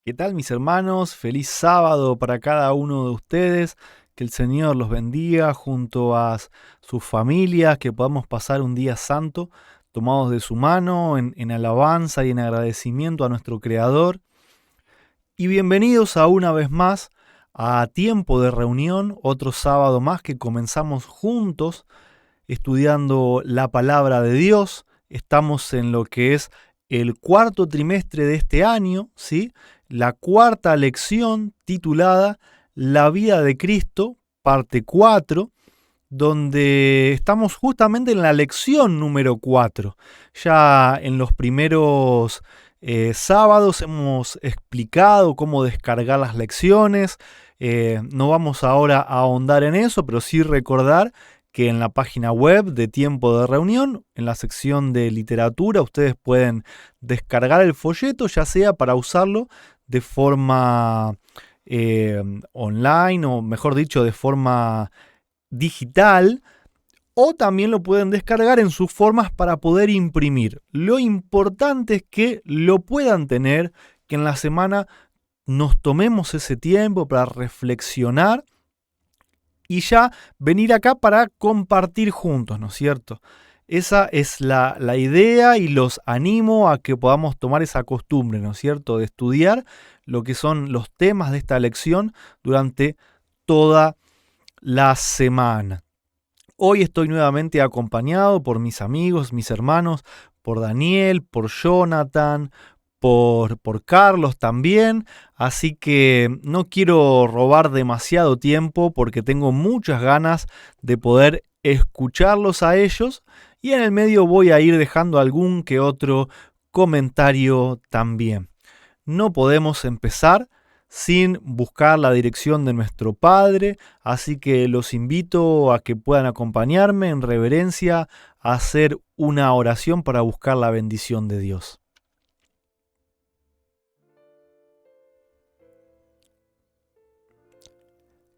¿Qué tal, mis hermanos? Feliz sábado para cada uno de ustedes. Que el Señor los bendiga junto a sus familias, que podamos pasar un día santo tomados de su mano en alabanza y en agradecimiento a nuestro Creador. Y bienvenidos a una vez más a Tiempo de Reunión, otro sábado más que comenzamos juntos estudiando la palabra de Dios. Estamos en lo que es el cuarto trimestre de este año, ¿sí? La cuarta lección titulada La vida de Cristo, parte 4, donde estamos justamente en la lección número 4. Ya en los primeros sábados hemos explicado cómo descargar las lecciones. No vamos ahora a ahondar en eso, pero sí recordar que en la página web de Tiempo de Reunión, en la sección de literatura, ustedes pueden descargar el folleto, ya sea para usarlo de forma online, o mejor dicho, de forma digital, o también lo pueden descargar en sus formas para poder imprimir. Lo importante es que lo puedan tener, que en la semana nos tomemos ese tiempo para reflexionar y ya venir acá para compartir juntos, ¿no es cierto? Esa es la idea, y los animo a que podamos tomar esa costumbre, ¿no es cierto?, de estudiar lo que son los temas de esta lección durante toda la semana. Hoy estoy nuevamente acompañado por mis amigos, mis hermanos, por Daniel, por Jonathan, por Carlos también, así que no quiero robar demasiado tiempo porque tengo muchas ganas de poder escucharlos a ellos, y en el medio voy a ir dejando algún que otro comentario también. No podemos empezar sin buscar la dirección de nuestro Padre, así que los invito a que puedan acompañarme en reverencia a hacer una oración para buscar la bendición de Dios.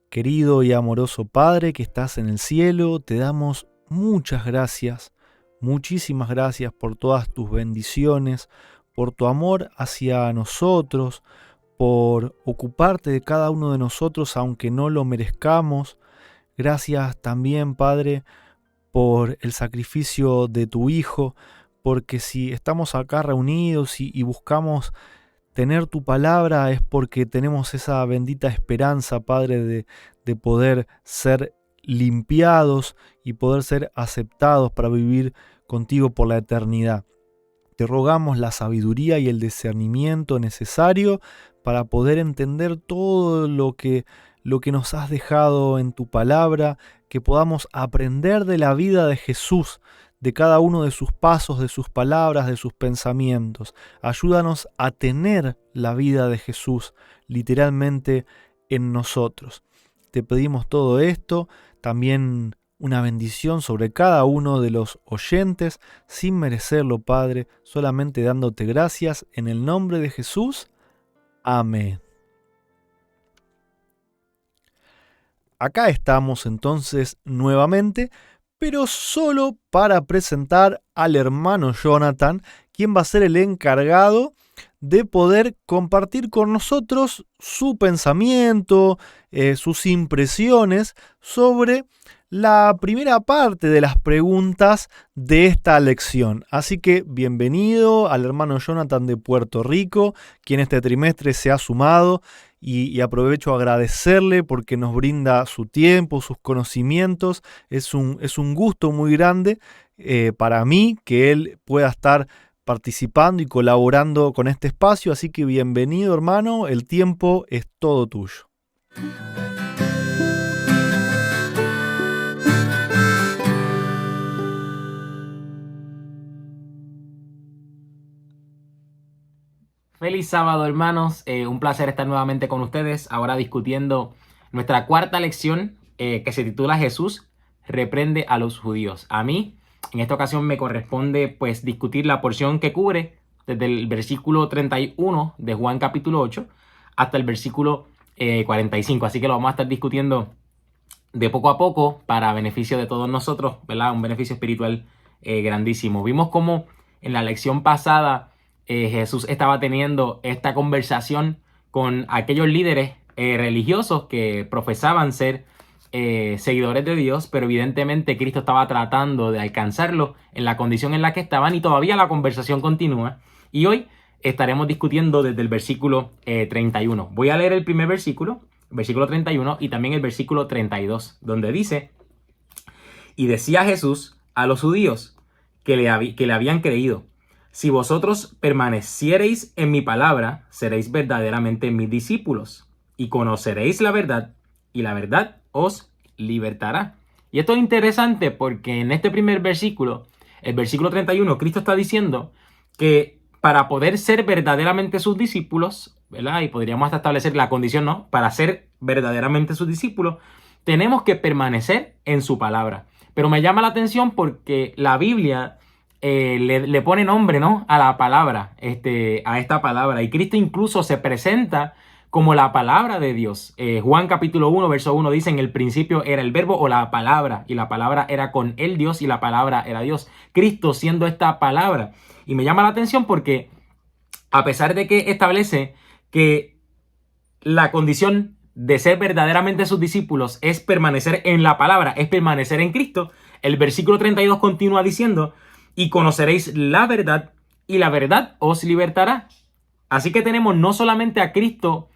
Querido y amoroso Padre que estás en el cielo, te damos muchas gracias, muchísimas gracias por todas tus bendiciones, por tu amor hacia nosotros, por ocuparte de cada uno de nosotros aunque no lo merezcamos. Gracias también, Padre, por el sacrificio de tu Hijo, porque si estamos acá reunidos y buscamos tener tu palabra es porque tenemos esa bendita esperanza, Padre, de poder ser limpiados y poder ser aceptados para vivir contigo por la eternidad. Te rogamos la sabiduría y el discernimiento necesario para poder entender todo lo que nos has dejado en tu palabra, que podamos aprender de la vida de Jesús, de cada uno de sus pasos, de sus palabras, de sus pensamientos. Ayúdanos a tener la vida de Jesús literalmente en nosotros. Te pedimos todo esto, también una bendición sobre cada uno de los oyentes, sin merecerlo, Padre, solamente dándote gracias en el nombre de Jesús. Amén. Acá estamos entonces nuevamente, pero solo para presentar al hermano Jonathan, quien va a ser el encargado de poder compartir con nosotros su pensamiento, sus impresiones sobre la primera parte de las preguntas de esta lección. Así que bienvenido al hermano Jonathan de Puerto Rico, quien este trimestre se ha sumado, y aprovecho a agradecerle porque nos brinda su tiempo, sus conocimientos. Es un gusto muy grande para mí que él pueda estar participando y colaborando con este espacio, así que bienvenido, hermano, el tiempo es todo tuyo. Feliz sábado, hermanos. Un placer estar nuevamente con ustedes, ahora discutiendo nuestra cuarta lección que se titula Jesús reprende a los judíos. A mí, en esta ocasión, me corresponde pues discutir la porción que cubre desde el versículo 31 de Juan capítulo 8 hasta el versículo 45. Así que lo vamos a estar discutiendo de poco a poco para beneficio de todos nosotros, ¿verdad? Un beneficio espiritual grandísimo. Vimos cómo en la lección pasada Jesús estaba teniendo esta conversación con aquellos líderes religiosos que profesaban ser seguidores de Dios, pero evidentemente Cristo estaba tratando de alcanzarlos en la condición en la que estaban y todavía la conversación continúa. Y hoy estaremos discutiendo desde el versículo 31. Voy a leer el primer versículo 31 y también el versículo 32, donde dice: y decía Jesús a los judíos que le habían creído: si vosotros permaneciereis en mi palabra, seréis verdaderamente mis discípulos, y conoceréis la verdad, y la verdad os libertará. Y esto es interesante porque en este primer versículo, el versículo 31, Cristo está diciendo que para poder ser verdaderamente sus discípulos, ¿verdad? Y podríamos hasta establecer la condición, ¿no? Para ser verdaderamente sus discípulos, tenemos que permanecer en su palabra. Pero me llama la atención porque la Biblia le pone nombre, ¿no? A la palabra, a esta palabra. Y Cristo incluso se presenta como la palabra de Dios. Juan capítulo 1, verso 1 dice: en el principio era el verbo o la palabra, y la palabra era con el Dios y la palabra era Dios. Cristo siendo esta palabra. Y me llama la atención porque a pesar de que establece que la condición de ser verdaderamente sus discípulos es permanecer en la palabra, es permanecer en Cristo, el versículo 32 continúa diciendo: y conoceréis la verdad, y la verdad os libertará. Así que tenemos no solamente a Cristo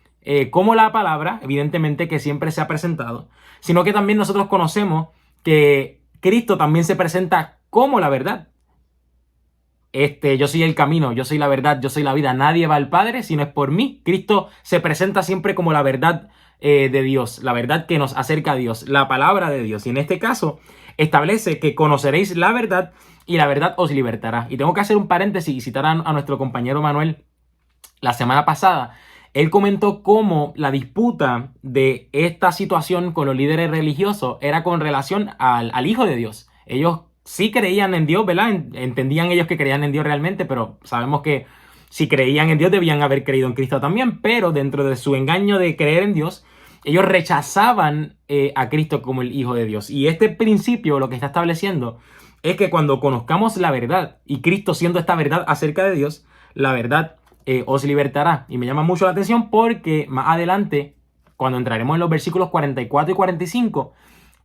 como la palabra, evidentemente que siempre se ha presentado, sino que también nosotros conocemos que Cristo también se presenta como la verdad. Yo soy el camino, yo soy la verdad, yo soy la vida. Nadie va al Padre si no es por mí. Cristo se presenta siempre como la verdad de Dios, la verdad que nos acerca a Dios, la palabra de Dios. Y en este caso establece que conoceréis la verdad y la verdad os libertará. Y tengo que hacer un paréntesis y citar a nuestro compañero Manuel la semana pasada. Él comentó cómo la disputa de esta situación con los líderes religiosos era con relación al Hijo de Dios. Ellos sí creían en Dios, ¿verdad? Entendían ellos que creían en Dios realmente, pero sabemos que si creían en Dios debían haber creído en Cristo también, pero dentro de su engaño de creer en Dios, ellos rechazaban a Cristo como el Hijo de Dios. Y este principio lo que está estableciendo es que cuando conozcamos la verdad, y Cristo siendo esta verdad acerca de Dios, la verdad os libertará. Y me llama mucho la atención porque más adelante, cuando entraremos en los versículos 44 y 45,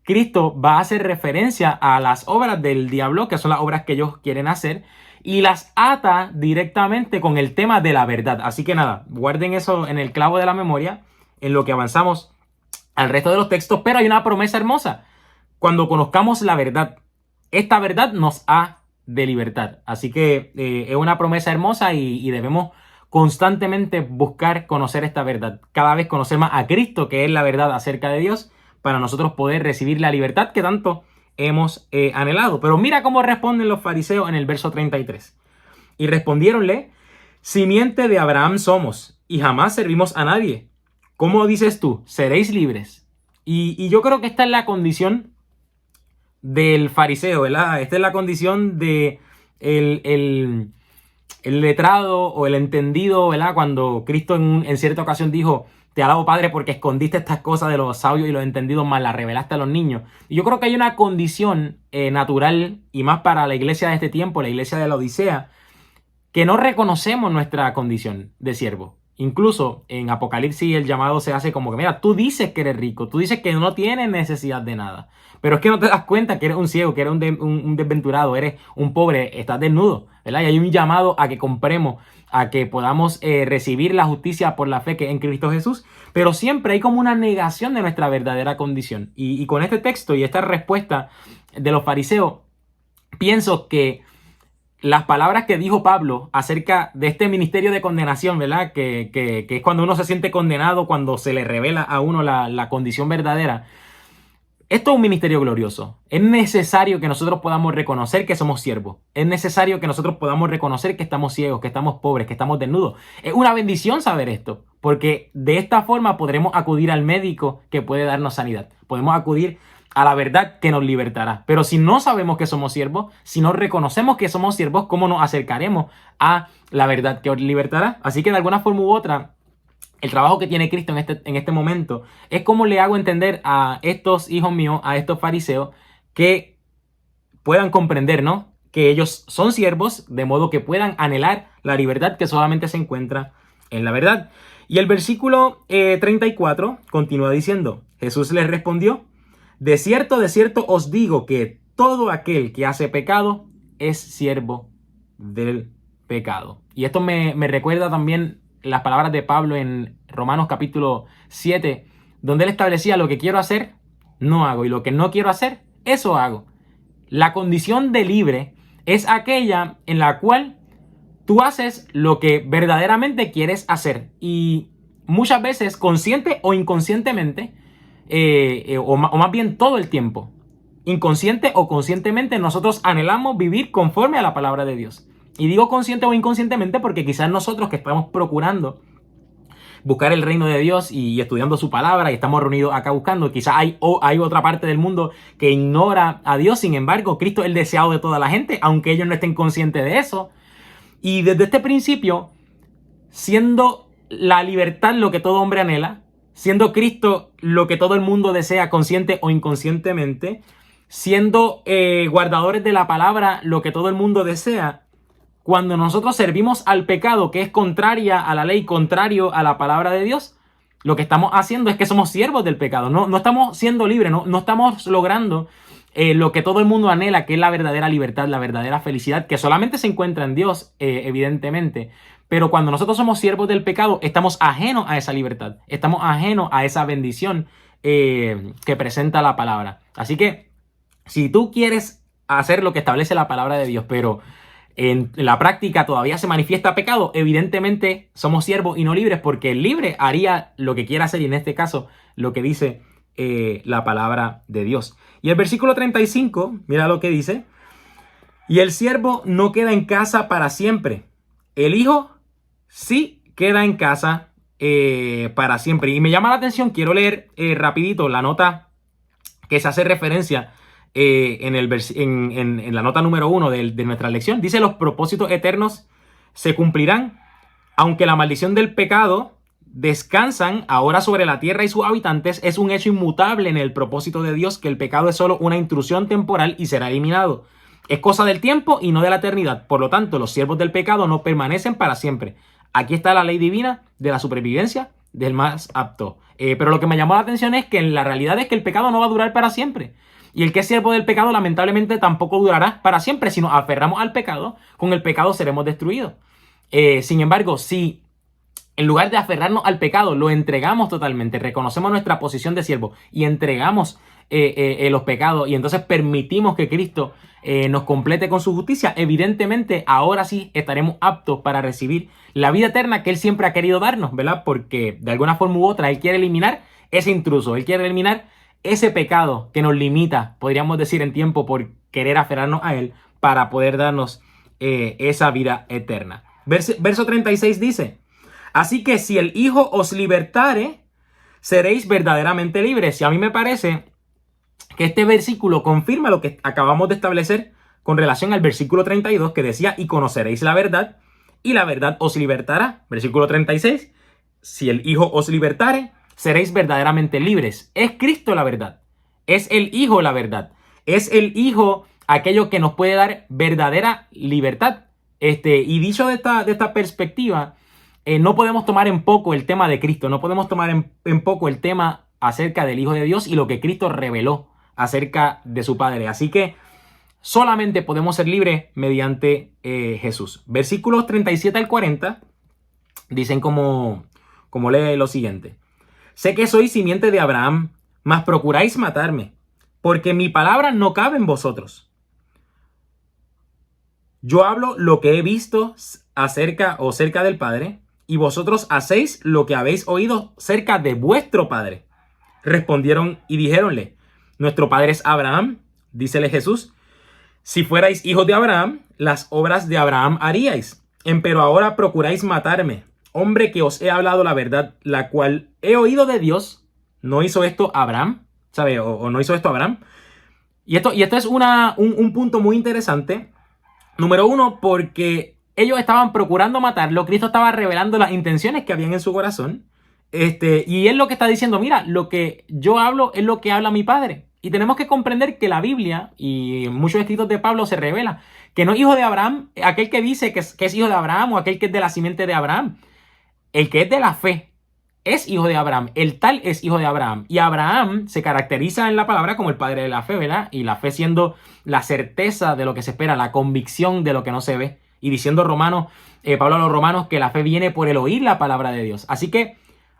Cristo va a hacer referencia a las obras del diablo, que son las obras que ellos quieren hacer, y las ata directamente con el tema de la verdad. Así que nada, guarden eso en el clavo de la memoria, en lo que avanzamos al resto de los textos, pero hay una promesa hermosa. Cuando conozcamos la verdad, esta verdad nos ha de libertad. Así que es una promesa hermosa y debemos constantemente buscar conocer esta verdad. Cada vez conocer más a Cristo, que es la verdad acerca de Dios, para nosotros poder recibir la libertad que tanto hemos anhelado. Pero mira cómo responden los fariseos en el verso 33. Y respondiéronle: simiente de Abraham somos, y jamás servimos a nadie. ¿Cómo dices tú? Seréis libres. Y yo creo que esta es la condición del fariseo, ¿verdad? Esta es la condición de el letrado o el entendido, ¿verdad? Cuando Cristo en cierta ocasión dijo: te alabo, Padre, porque escondiste estas cosas de los sabios y los entendidos, más las revelaste a los niños. Y yo creo que hay una condición natural, y más para la iglesia de este tiempo, la iglesia de la Odisea, que no reconocemos nuestra condición de siervo. Incluso en Apocalipsis el llamado se hace como que: mira, tú dices que eres rico, tú dices que no tienes necesidad de nada, pero es que no te das cuenta que eres un ciego, que eres un desventurado, eres un pobre, estás desnudo, ¿verdad? Y hay un llamado a que compremos, a que podamos recibir la justicia por la fe que es en Cristo Jesús, pero siempre hay como una negación de nuestra verdadera condición. Y con este texto y esta respuesta de los fariseos, pienso que las palabras que dijo Pablo acerca de este ministerio de condenación, ¿verdad? Que es cuando uno se siente condenado, cuando se le revela a uno la condición verdadera. Esto es un ministerio glorioso. Es necesario que nosotros podamos reconocer que somos siervos. Es necesario que nosotros podamos reconocer que estamos ciegos, que estamos pobres, que estamos desnudos. Es una bendición saber esto, porque de esta forma podremos acudir al médico que puede darnos sanidad. Podemos acudir a la verdad que nos libertará. Pero si no sabemos que somos siervos, si no reconocemos que somos siervos, ¿cómo nos acercaremos a la verdad que os libertará? Así que de alguna forma u otra, el trabajo que tiene Cristo en este momento es cómo le hago entender a estos hijos míos, a estos fariseos, que puedan comprender, ¿no? Que ellos son siervos, de modo que puedan anhelar la libertad que solamente se encuentra en la verdad. Y el versículo 34 continúa diciendo, Jesús les respondió, de cierto os digo que todo aquel que hace pecado es siervo del pecado. Y esto me recuerda también las palabras de Pablo en Romanos capítulo 7, donde él establecía lo que quiero hacer, no hago, y lo que no quiero hacer, eso hago. La condición de libre es aquella en la cual tú haces lo que verdaderamente quieres hacer. Y muchas veces, consciente o inconscientemente, o más bien todo el tiempo, inconsciente o conscientemente, nosotros anhelamos vivir conforme a la palabra de Dios. Y digo consciente o inconscientemente porque quizás nosotros que estamos procurando buscar el reino de Dios y estudiando su palabra y estamos reunidos acá buscando, quizás hay otra parte del mundo que ignora a Dios. Sin embargo, Cristo es el deseado de toda la gente, aunque ellos no estén conscientes de eso. Y desde este principio, siendo la libertad lo que todo hombre anhela, siendo Cristo lo que todo el mundo desea consciente o inconscientemente, siendo guardadores de la palabra lo que todo el mundo desea, cuando nosotros servimos al pecado que es contraria a la ley, contrario a la palabra de Dios, lo que estamos haciendo es que somos siervos del pecado. No estamos siendo libres, no estamos logrando lo que todo el mundo anhela, que es la verdadera libertad, la verdadera felicidad, que solamente se encuentra en Dios, evidentemente. Pero cuando nosotros somos siervos del pecado, estamos ajenos a esa libertad, estamos ajenos a esa bendición que presenta la palabra. Así que, si tú quieres hacer lo que establece la palabra de Dios, pero en la práctica todavía se manifiesta pecado, evidentemente somos siervos y no libres, porque el libre haría lo que quiera hacer, y en este caso lo que dice la palabra de Dios. Y el versículo 35, mira lo que dice: y el siervo no queda en casa para siempre, el hijo sí queda en casa para siempre. Y me llama la atención, quiero leer rapidito la nota que se hace referencia en la nota número 1 de nuestra lección. Dice: los propósitos eternos se cumplirán, aunque la maldición del pecado descansan ahora sobre la tierra y sus habitantes. Es un hecho inmutable en el propósito de Dios que el pecado es solo una intrusión temporal y será eliminado. Es cosa del tiempo y no de la eternidad. Por lo tanto, los siervos del pecado no permanecen para siempre. Aquí está la ley divina de la supervivencia del más apto. Pero lo que me llamó la atención es que la realidad es que el pecado no va a durar para siempre. Y el que es siervo del pecado lamentablemente tampoco durará para siempre. Si nos aferramos al pecado, con el pecado seremos destruidos. Sin embargo, si en lugar de aferrarnos al pecado, lo entregamos totalmente, reconocemos nuestra posición de siervo y entregamos los pecados, y entonces permitimos que Cristo nos complete con su justicia, evidentemente ahora sí estaremos aptos para recibir la vida eterna que Él siempre ha querido darnos, ¿verdad? Porque de alguna forma u otra Él quiere eliminar ese intruso, Él quiere eliminar ese pecado que nos limita, podríamos decir, en tiempo por querer aferrarnos a Él para poder darnos esa vida eterna. Verso 36 dice: así que si el Hijo os libertare, seréis verdaderamente libres. Y a mí me parece que este versículo confirma lo que acabamos de establecer con relación al versículo 32, que decía: y conoceréis la verdad, y la verdad os libertará. Versículo 36, si el Hijo os libertare, seréis verdaderamente libres. Es Cristo la verdad, es el Hijo la verdad, es el Hijo aquello que nos puede dar verdadera libertad. Y dicho de esta perspectiva, no podemos tomar en poco el tema de Cristo, no podemos tomar en poco el tema acerca del Hijo de Dios y lo que Cristo reveló acerca de su Padre. Así que solamente podemos ser libres mediante Jesús. Versículos 37 al 40 dicen como lee lo siguiente: sé que sois simiente de Abraham, mas procuráis matarme, porque mi palabra no cabe en vosotros. Yo hablo lo que he visto cerca del Padre, y vosotros hacéis lo que habéis oído cerca de vuestro padre. Respondieron y dijéronle: nuestro padre es Abraham. Dícele Jesús: si fuerais hijos de Abraham, las obras de Abraham haríais. Empero ahora procuráis matarme, hombre que os he hablado la verdad, la cual he oído de Dios. ¿No hizo esto Abraham? ¿Sabe? ¿O no hizo esto Abraham? Y esto es un punto muy interesante. Número uno, porque ellos estaban procurando matarlo. Cristo estaba revelando las intenciones que habían en su corazón. Y él lo que está diciendo: mira, lo que yo hablo es lo que habla mi Padre. Y tenemos que comprender que la Biblia y muchos escritos de Pablo se revela que no es hijo de Abraham aquel que dice que es hijo de Abraham, o aquel que es de la simiente de Abraham. El que es de la fe, es hijo de Abraham, el tal es hijo de Abraham. Y Abraham se caracteriza en la palabra como el padre de la fe, ¿verdad? Y la fe siendo la certeza de lo que se espera, la convicción de lo que no se ve. Y diciendo Pablo a los romanos que la fe viene por el oír la palabra de Dios. Así que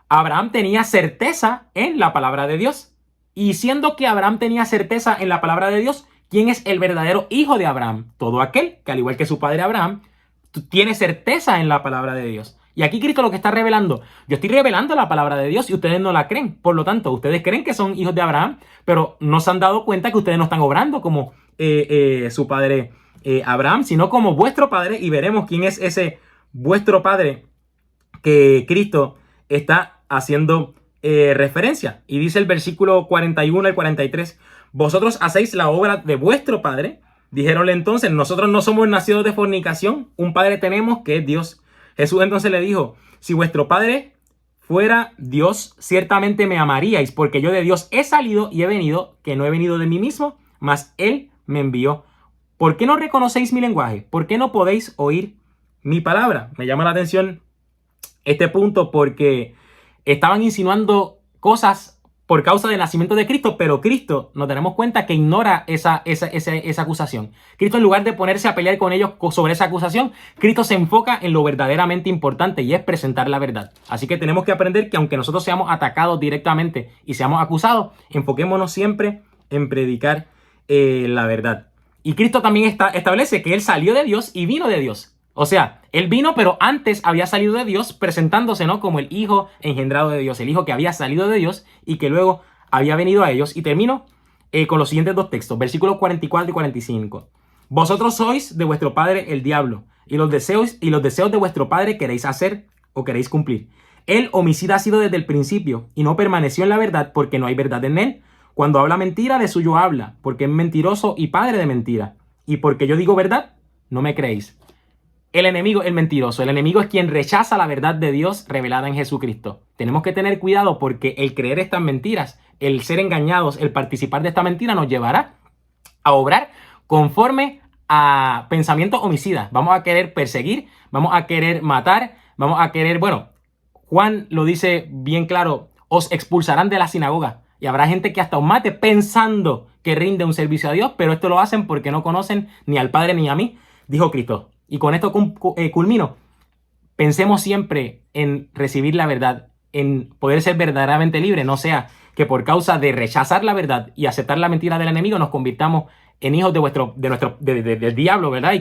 Abraham tenía certeza en la palabra de Dios. Y siendo que Abraham tenía certeza en la palabra de Dios, ¿quién es el verdadero hijo de Abraham? Todo aquel que, al igual que su padre Abraham, tiene certeza en la palabra de Dios. Y aquí Cristo lo que está revelando, yo estoy revelando la palabra de Dios y ustedes no la creen. Por lo tanto, ustedes creen que son hijos de Abraham, pero no se han dado cuenta que ustedes no están obrando como su padre Abraham, sino como vuestro padre. Y veremos quién es ese vuestro padre que Cristo está haciendo referencia. Y dice el versículo 41 al 43, vosotros hacéis la obra de vuestro padre. Dijéronle entonces, nosotros no somos nacidos de fornicación, un padre tenemos que es Dios. Jesús entonces le dijo, si vuestro padre fuera Dios, ciertamente me amaríais, porque yo de Dios he salido y he venido, que no he venido de mí mismo, mas Él me envió. ¿Por qué no reconocéis mi lenguaje? ¿Por qué no podéis oír mi palabra? Me llama la atención este punto porque estaban insinuando cosas por causa del nacimiento de Cristo, pero Cristo, nos daremos cuenta que ignora esa acusación. Cristo, en lugar de ponerse a pelear con ellos sobre esa acusación, Cristo se enfoca en lo verdaderamente importante y es presentar la verdad. Así que tenemos que aprender que aunque nosotros seamos atacados directamente y seamos acusados, enfoquémonos siempre en predicar la verdad. Y Cristo también establece que Él salió de Dios y vino de Dios. O sea, Él vino, pero antes había salido de Dios, presentándose, ¿no?, como el Hijo engendrado de Dios, el Hijo que había salido de Dios y que luego había venido a ellos. Y termino con los siguientes dos textos, versículos 44 y 45. Vosotros sois de vuestro padre el diablo, y los deseos de vuestro padre queréis hacer o queréis cumplir. Él homicida ha sido desde el principio, y no permaneció en la verdad, porque no hay verdad en él. Cuando habla mentira, de suyo habla, porque es mentiroso y padre de mentira. Y porque yo digo verdad, no me creéis. El enemigo es el mentiroso. El enemigo es quien rechaza la verdad de Dios revelada en Jesucristo. Tenemos que tener cuidado porque el creer estas mentiras, el ser engañados, el participar de esta mentira nos llevará a obrar conforme a pensamientos homicidas. Vamos a querer perseguir, vamos a querer matar, vamos a querer, Juan lo dice bien claro, os expulsarán de la sinagoga. Y habrá gente que hasta os mate pensando que rinde un servicio a Dios, pero esto lo hacen porque no conocen ni al Padre ni a mí, dijo Cristo. Y con esto culmino. Pensemos siempre en recibir la verdad, en poder ser verdaderamente libre, no sea que por causa de rechazar la verdad y aceptar la mentira del enemigo nos convirtamos en hijos del diablo, ¿verdad?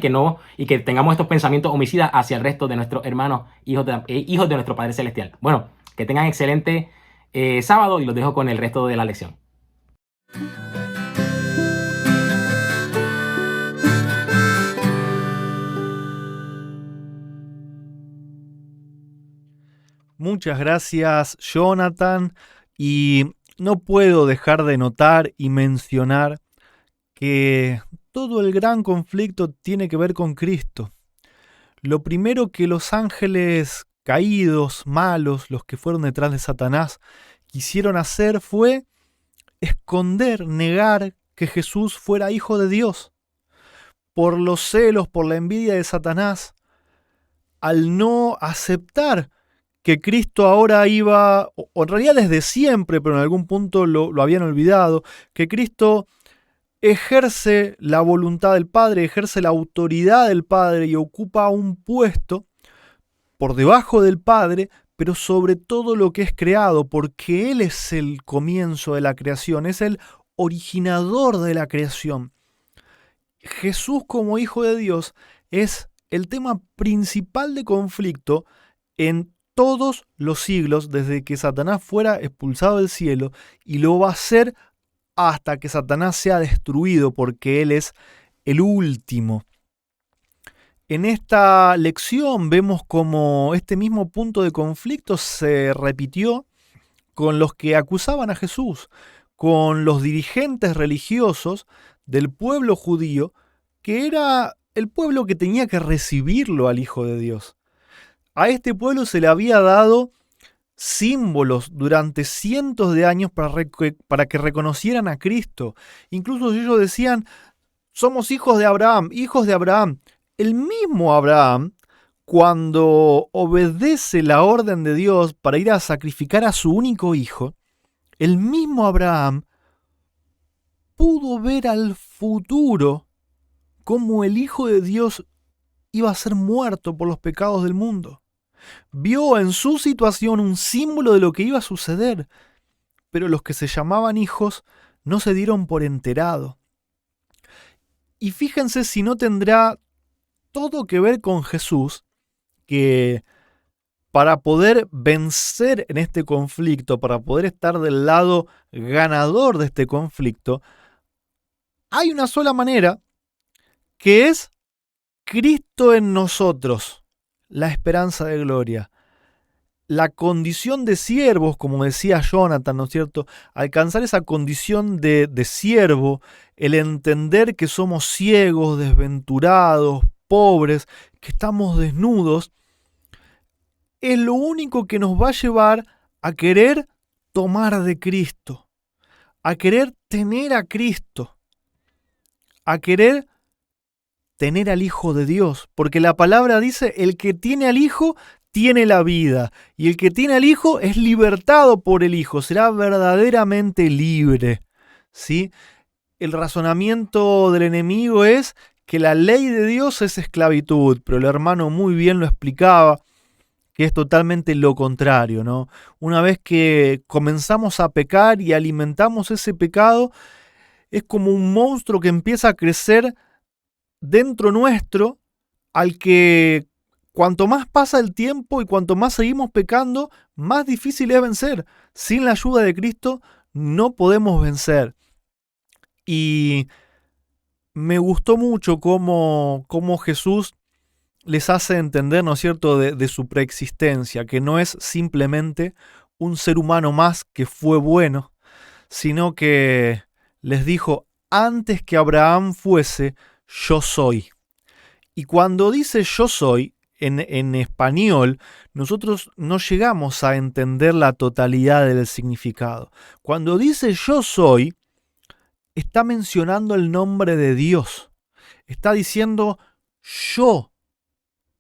Y que tengamos estos pensamientos homicidas hacia el resto de nuestros hermanos, hijos de nuestro Padre Celestial. Bueno, que tengan excelente sábado y los dejo con el resto de la lección. Muchas gracias, Jonathan. Y no puedo dejar de notar y mencionar que todo el gran conflicto tiene que ver con Cristo. Lo primero que los ángeles caídos, malos, los que fueron detrás de Satanás, quisieron hacer fue esconder, negar que Jesús fuera hijo de Dios. Por los celos, por la envidia de Satanás, al no aceptar que Cristo ahora iba, o en realidad desde siempre, pero en algún punto lo habían olvidado, que Cristo ejerce la voluntad del Padre, ejerce la autoridad del Padre y ocupa un puesto por debajo del Padre, pero sobre todo lo que es creado, porque Él es el comienzo de la creación, es el originador de la creación. Jesús como Hijo de Dios es el tema principal de conflicto en todos los siglos, desde que Satanás fuera expulsado del cielo, y lo va a hacer hasta que Satanás sea destruido, porque Él es el último. En esta lección vemos como este mismo punto de conflicto se repitió con los que acusaban a Jesús, con los dirigentes religiosos del pueblo judío, que era el pueblo que tenía que recibirlo al Hijo de Dios. A este pueblo se le había dado símbolos durante cientos de años para que reconocieran a Cristo. Incluso ellos decían, somos hijos de Abraham, hijos de Abraham. El mismo Abraham, cuando obedece la orden de Dios para ir a sacrificar a su único hijo, el mismo Abraham pudo ver al futuro cómo el Hijo de Dios iba a ser muerto por los pecados del mundo. Vio en su situación un símbolo de lo que iba a suceder, pero los que se llamaban hijos no se dieron por enterado. Y fíjense si no tendrá todo que ver con Jesús, que para poder vencer en este conflicto, para poder estar del lado ganador de este conflicto, hay una sola manera, que es Cristo en nosotros, la esperanza de gloria. La condición de siervos, como decía Jonathan, ¿no es cierto? Alcanzar esa condición de siervo, el entender que somos ciegos, desventurados, pobres, que estamos desnudos, es lo único que nos va a llevar a querer tomar de Cristo, a querer tener a Cristo, a querer tener al Hijo de Dios, porque la palabra dice, el que tiene al Hijo tiene la vida, y el que tiene al Hijo es libertado por el Hijo, será verdaderamente libre, ¿sí? El razonamiento del enemigo es que la ley de Dios es esclavitud, pero el hermano muy bien lo explicaba, que es totalmente lo contrario, ¿no? Una vez que comenzamos a pecar y alimentamos ese pecado, es como un monstruo que empieza a crecer dentro nuestro, al que cuanto más pasa el tiempo y cuanto más seguimos pecando, más difícil es vencer. Sin la ayuda de Cristo no podemos vencer. Y me gustó mucho cómo Jesús les hace entender, ¿no es cierto?, de su preexistencia, que no es simplemente un ser humano más que fue bueno, sino que les dijo, antes que Abraham fuese, yo soy. Y cuando dice yo soy, en español, nosotros no llegamos a entender la totalidad del significado. Cuando dice yo soy, está mencionando el nombre de Dios. Está diciendo yo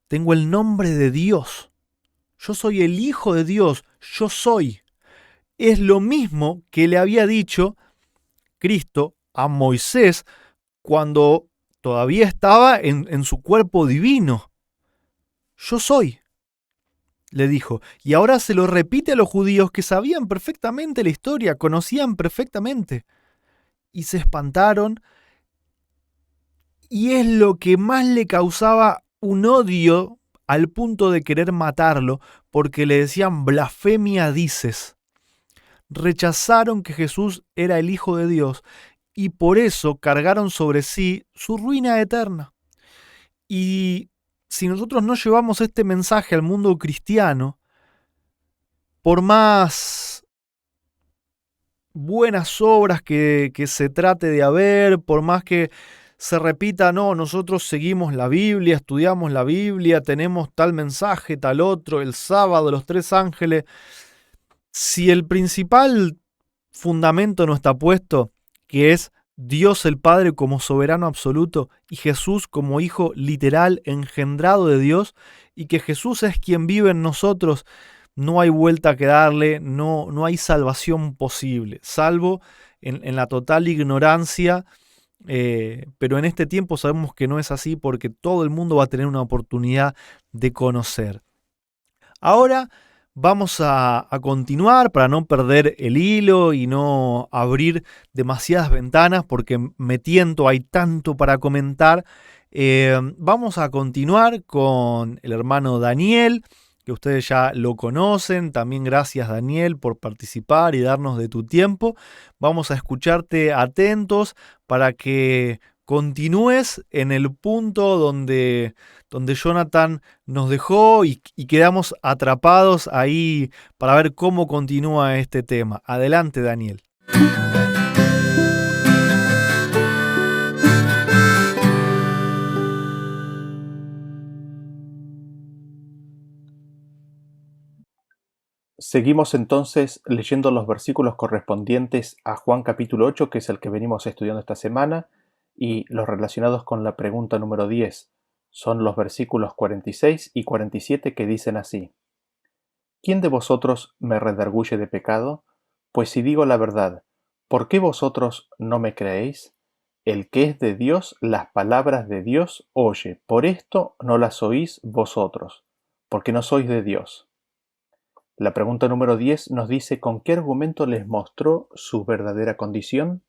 tengo el nombre de Dios. Yo soy el Hijo de Dios. Yo soy. Es lo mismo que le había dicho Cristo a Moisés cuando todavía estaba en su cuerpo divino. Yo soy, le dijo. Y ahora se lo repite a los judíos que sabían perfectamente la historia, conocían perfectamente. Y se espantaron. Y es lo que más le causaba un odio al punto de querer matarlo, porque le decían blasfemia dices. Rechazaron que Jesús era el Hijo de Dios y por eso cargaron sobre sí su ruina eterna. Y si nosotros no llevamos este mensaje al mundo cristiano, por más buenas obras que se trate de haber, por más que se repita, no, nosotros seguimos la Biblia, estudiamos la Biblia, tenemos tal mensaje, tal otro, el sábado, los 3 ángeles, si el principal fundamento no está puesto, que es Dios el Padre como soberano absoluto y Jesús como Hijo literal engendrado de Dios, y que Jesús es quien vive en nosotros, no hay vuelta que darle, no hay salvación posible, salvo en la total ignorancia, pero en este tiempo sabemos que no es así porque todo el mundo va a tener una oportunidad de conocer. Ahora vamos a continuar para no perder el hilo y no abrir demasiadas ventanas porque me tiento, hay tanto para comentar. Vamos a continuar con el hermano Daniel, que ustedes ya lo conocen. También gracias, Daniel, por participar y darnos de tu tiempo. Vamos a escucharte atentos para que continúes en el punto donde Jonathan nos dejó y quedamos atrapados ahí para ver cómo continúa este tema. Adelante, Daniel. Seguimos entonces leyendo los versículos correspondientes a Juan capítulo 8, que es el que venimos estudiando esta semana, y los relacionados con la pregunta número 10, Son los versículos 46 y 47 que dicen así: ¿Quién de vosotros me redarguye de pecado? Pues si digo la verdad, ¿por qué vosotros no me creéis? El que es de Dios, las palabras de Dios oye. Por esto no las oís vosotros, porque no sois de Dios. La pregunta número 10 nos dice con qué argumento les mostró su verdadera condición.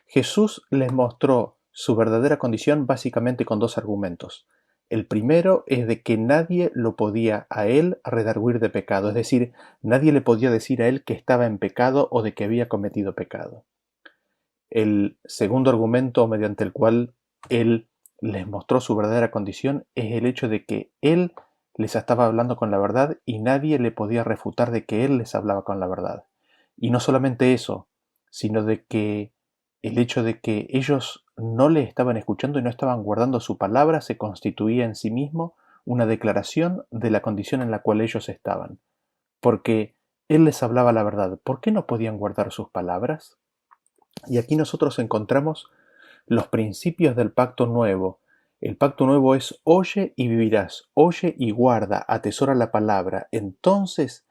Jesús les mostró su verdadera condición básicamente con dos argumentos. El primero es de que nadie lo podía a él redarguir de pecado, es decir, nadie le podía decir a él que estaba en pecado o de que había cometido pecado. El segundo argumento mediante el cual él les mostró su verdadera condición es el hecho de que él les estaba hablando con la verdad y nadie le podía refutar de que él les hablaba con la verdad. Y no solamente eso, sino de que el hecho de que ellos no le estaban escuchando y no estaban guardando su palabra se constituía en sí mismo una declaración de la condición en la cual ellos estaban. Porque él les hablaba la verdad. ¿Por qué no podían guardar sus palabras? Y aquí nosotros encontramos los principios del pacto nuevo. El pacto nuevo es oye y vivirás, oye y guarda, atesora la palabra. Entonces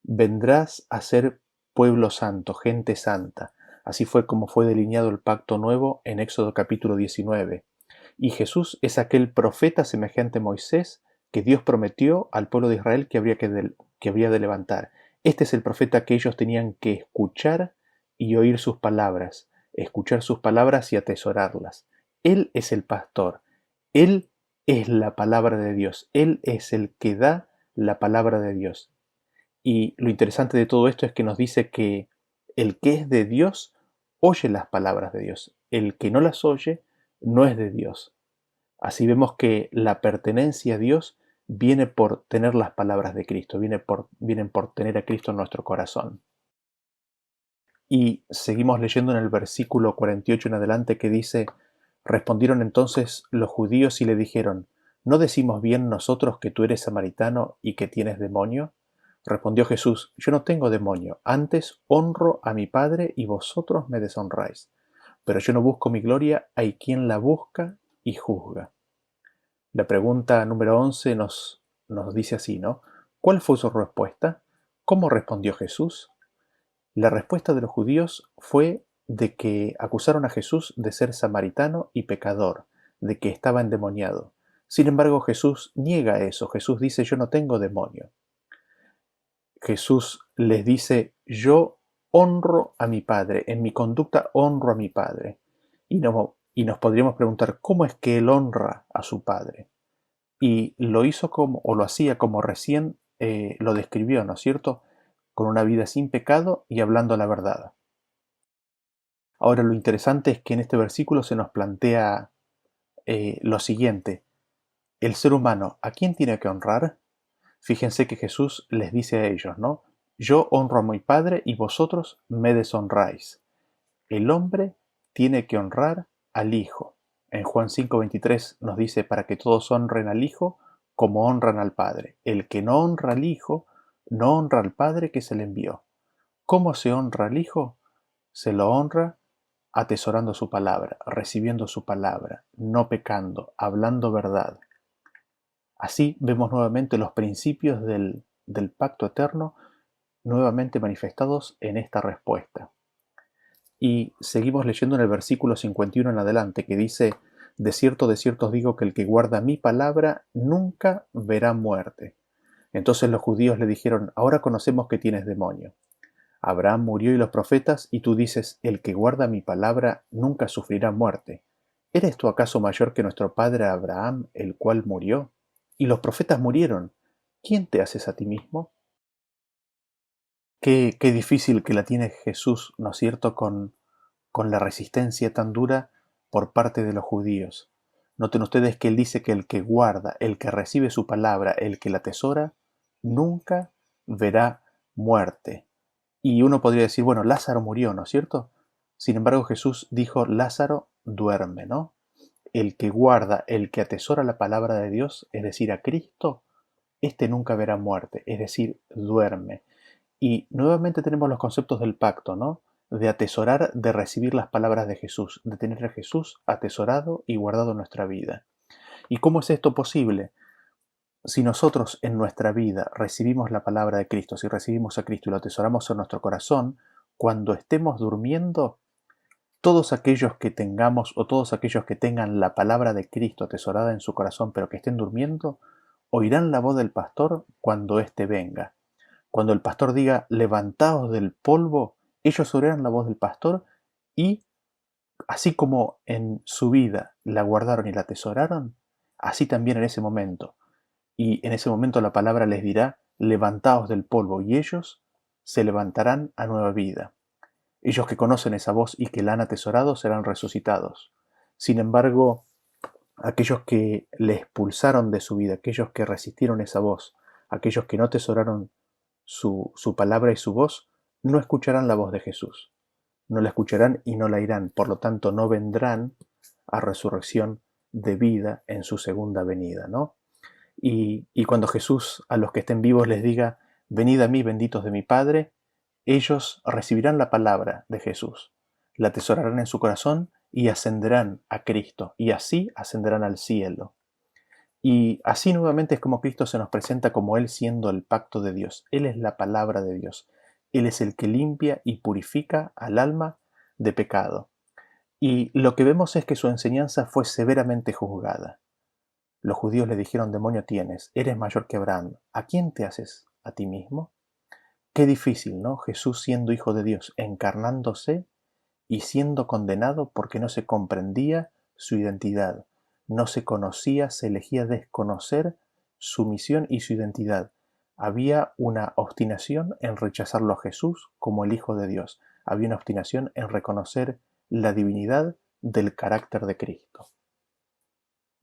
vendrás a ser pueblo santo, gente santa. Así fue como fue delineado el pacto nuevo en Éxodo capítulo 19. Y Jesús es aquel profeta semejante a Moisés que Dios prometió al pueblo de Israel que habría de levantar. Este es el profeta que ellos tenían que escuchar y oír sus palabras, escuchar sus palabras y atesorarlas. Él es el pastor, Él es la palabra de Dios, Él es el que da la palabra de Dios. Y lo interesante de todo esto es que nos dice que el que es de Dios oye las palabras de Dios. El que no las oye no es de Dios. Así vemos que la pertenencia a Dios viene por tener las palabras de Cristo, vienen por tener a Cristo en nuestro corazón. Y seguimos leyendo en el versículo 48 en adelante que dice: Respondieron entonces los judíos y le dijeron: ¿No decimos bien nosotros que tú eres samaritano y que tienes demonio? Respondió Jesús: Yo no tengo demonio, antes honro a mi Padre y vosotros me deshonráis. Pero yo no busco mi gloria, hay quien la busca y juzga. La pregunta número 11 nos dice así, ¿no? ¿Cuál fue su respuesta? ¿Cómo respondió Jesús? La respuesta de los judíos fue de que acusaron a Jesús de ser samaritano y pecador, de que estaba endemoniado. Sin embargo, Jesús niega eso. Jesús dice: Yo no tengo demonio. Jesús les dice: Yo honro a mi Padre, en mi conducta honro a mi Padre. Y nos podríamos preguntar, ¿cómo es que él honra a su Padre? Y lo hizo lo hacía como recién lo describió, ¿no es cierto? Con una vida sin pecado y hablando la verdad. Ahora, lo interesante es que en este versículo se nos plantea lo siguiente: el ser humano, ¿a quién tiene que honrar? Fíjense que Jesús les dice a ellos, ¿no? Yo honro a mi Padre y vosotros me deshonráis. El hombre tiene que honrar al Hijo. En Juan 5:23 nos dice: para que todos honren al Hijo como honran al Padre. El que no honra al Hijo, no honra al Padre que se le envió. ¿Cómo se honra al Hijo? Se lo honra atesorando su palabra, recibiendo su palabra, no pecando, hablando verdad. Así vemos nuevamente los principios del pacto eterno nuevamente manifestados en esta respuesta. Y seguimos leyendo en el versículo 51 en adelante, que dice: de cierto os digo que el que guarda mi palabra nunca verá muerte. Entonces los judíos le dijeron: ahora conocemos que tienes demonio. Abraham murió y los profetas, y tú dices: el que guarda mi palabra nunca sufrirá muerte. ¿Eres tú acaso mayor que nuestro padre Abraham, el cual murió? Y los profetas murieron. ¿Quién te haces a ti mismo? Qué difícil que la tiene Jesús, ¿no es cierto?, con la resistencia tan dura por parte de los judíos. Noten ustedes que él dice que el que guarda, el que recibe su palabra, el que la atesora, nunca verá muerte. Y uno podría decir, bueno, Lázaro murió, ¿no es cierto? Sin embargo, Jesús dijo: Lázaro duerme, ¿no? El que guarda, el que atesora la palabra de Dios, es decir, a Cristo, este nunca verá muerte, es decir, duerme. Y nuevamente tenemos los conceptos del pacto, ¿no? De atesorar, de recibir las palabras de Jesús, de tener a Jesús atesorado y guardado en nuestra vida. ¿Y cómo es esto posible? Si nosotros en nuestra vida recibimos la palabra de Cristo, si recibimos a Cristo y lo atesoramos en nuestro corazón, cuando estemos durmiendo, todos aquellos que tengamos o todos aquellos que tengan la palabra de Cristo atesorada en su corazón, pero que estén durmiendo, oirán la voz del pastor cuando éste venga. Cuando el pastor diga, levantaos del polvo, ellos oirán la voz del pastor y, así como en su vida la guardaron y la atesoraron, así también en ese momento. Y en ese momento la palabra les dirá, levantaos del polvo, y ellos se levantarán a nueva vida. Ellos que conocen esa voz y que la han atesorado serán resucitados. Sin embargo, aquellos que le expulsaron de su vida, aquellos que resistieron esa voz, aquellos que no atesoraron su palabra y su voz, no escucharán la voz de Jesús. No la escucharán y no la irán. Por lo tanto, no vendrán a resurrección de vida en su segunda venida, ¿no? Y cuando Jesús a los que estén vivos les diga, venid a mí, benditos de mi Padre, ellos recibirán la palabra de Jesús, la atesorarán en su corazón y ascenderán a Cristo, y así ascenderán al cielo. Y así nuevamente es como Cristo se nos presenta como Él siendo el pacto de Dios. Él es la palabra de Dios. Él es el que limpia y purifica al alma de pecado. Y lo que vemos es que su enseñanza fue severamente juzgada. Los judíos le dijeron, demonio tienes, eres mayor que Abraham, ¿a quién te haces? ¿A ti mismo? Qué difícil, ¿no? Jesús siendo hijo de Dios, encarnándose y siendo condenado porque no se comprendía su identidad, no se conocía, se elegía desconocer su misión y su identidad. Había una obstinación en rechazarlo a Jesús como el Hijo de Dios. Había una obstinación en reconocer la divinidad del carácter de Cristo.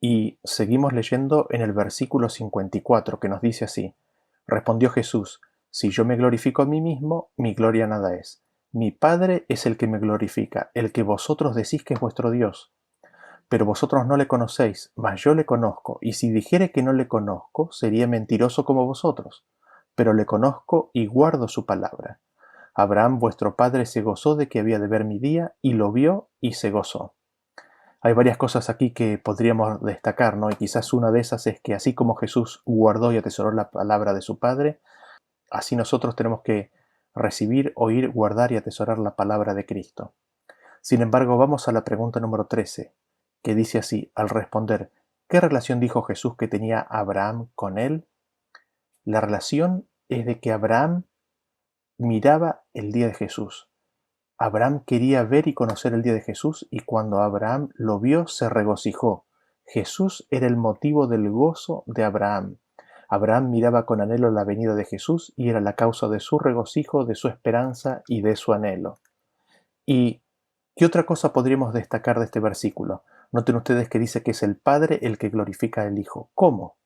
Y seguimos leyendo en el versículo 54 que nos dice así, respondió Jesús, si yo me glorifico a mí mismo, mi gloria nada es. Mi Padre es el que me glorifica, el que vosotros decís que es vuestro Dios. Pero vosotros no le conocéis, mas yo le conozco, y si dijere que no le conozco, sería mentiroso como vosotros. Pero le conozco y guardo su palabra. Abraham vuestro padre se gozó de que había de ver mi día, y lo vio y se gozó. Hay varias cosas aquí que podríamos destacar, ¿no? Y quizás una de esas es que así como Jesús guardó y atesoró la palabra de su Padre, así nosotros tenemos que recibir, oír, guardar y atesorar la palabra de Cristo. Sin embargo, vamos a la pregunta número 13, que dice así, al responder, ¿qué relación dijo Jesús que tenía Abraham con él? La relación es de que Abraham miraba el día de Jesús. Abraham quería ver y conocer el día de Jesús y cuando Abraham lo vio se regocijó. Jesús era el motivo del gozo de Abraham. Abraham miraba con anhelo la venida de Jesús y era la causa de su regocijo, de su esperanza y de su anhelo. ¿Y qué otra cosa podríamos destacar de este versículo? Noten ustedes que dice que es el Padre el que glorifica al Hijo. ¿Cómo?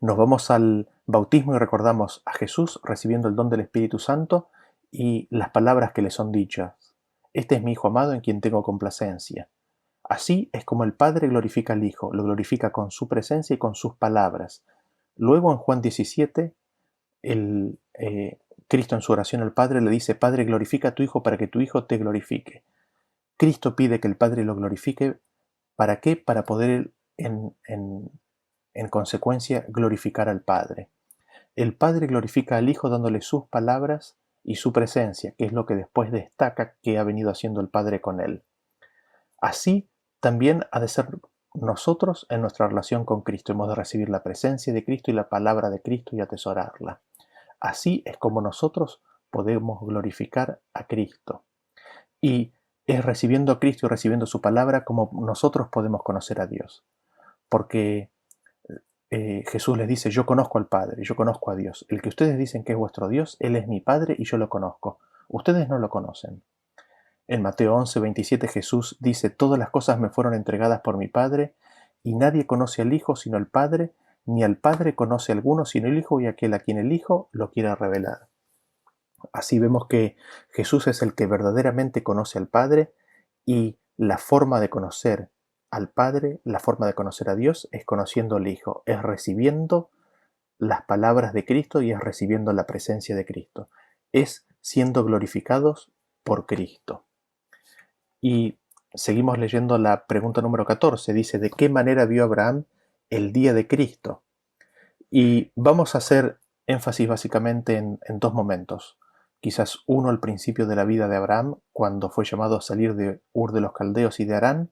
Nos vamos al bautismo y recordamos a Jesús recibiendo el don del Espíritu Santo y las palabras que le son dichas. Este es mi Hijo amado en quien tengo complacencia. Así es como el Padre glorifica al Hijo, lo glorifica con su presencia y con sus palabras. Luego en Juan 17, Cristo en su oración al Padre le dice, Padre, glorifica a tu Hijo para que tu Hijo te glorifique. Cristo pide que el Padre lo glorifique. ¿Para qué? Para poder en consecuencia glorificar al Padre. El Padre glorifica al Hijo dándole sus palabras y su presencia, que es lo que después destaca que ha venido haciendo el Padre con él. Así también ha de ser nosotros en nuestra relación con Cristo. Hemos de recibir la presencia de Cristo y la palabra de Cristo y atesorarla. Así es como nosotros podemos glorificar a Cristo. Y es recibiendo a Cristo y recibiendo su palabra como nosotros podemos conocer a Dios. Porque Jesús les dice, yo conozco al Padre, yo conozco a Dios. El que ustedes dicen que es vuestro Dios, Él es mi Padre y yo lo conozco. Ustedes no lo conocen. En Mateo 11:27 Jesús dice, todas las cosas me fueron entregadas por mi Padre, y nadie conoce al Hijo sino el Padre, ni al Padre conoce a alguno sino el Hijo y aquel a quien el Hijo lo quiera revelar. Así vemos que Jesús es el que verdaderamente conoce al Padre y la forma de conocer al Padre, la forma de conocer a Dios es conociendo al Hijo, es recibiendo las palabras de Cristo y es recibiendo la presencia de Cristo, es siendo glorificados por Cristo. Y seguimos leyendo la pregunta número 14. Dice, ¿de qué manera vio Abraham el día de Cristo? Y vamos a hacer énfasis básicamente en dos momentos. Quizás uno al principio de la vida de Abraham, cuando fue llamado a salir de Ur de los Caldeos y de Harán,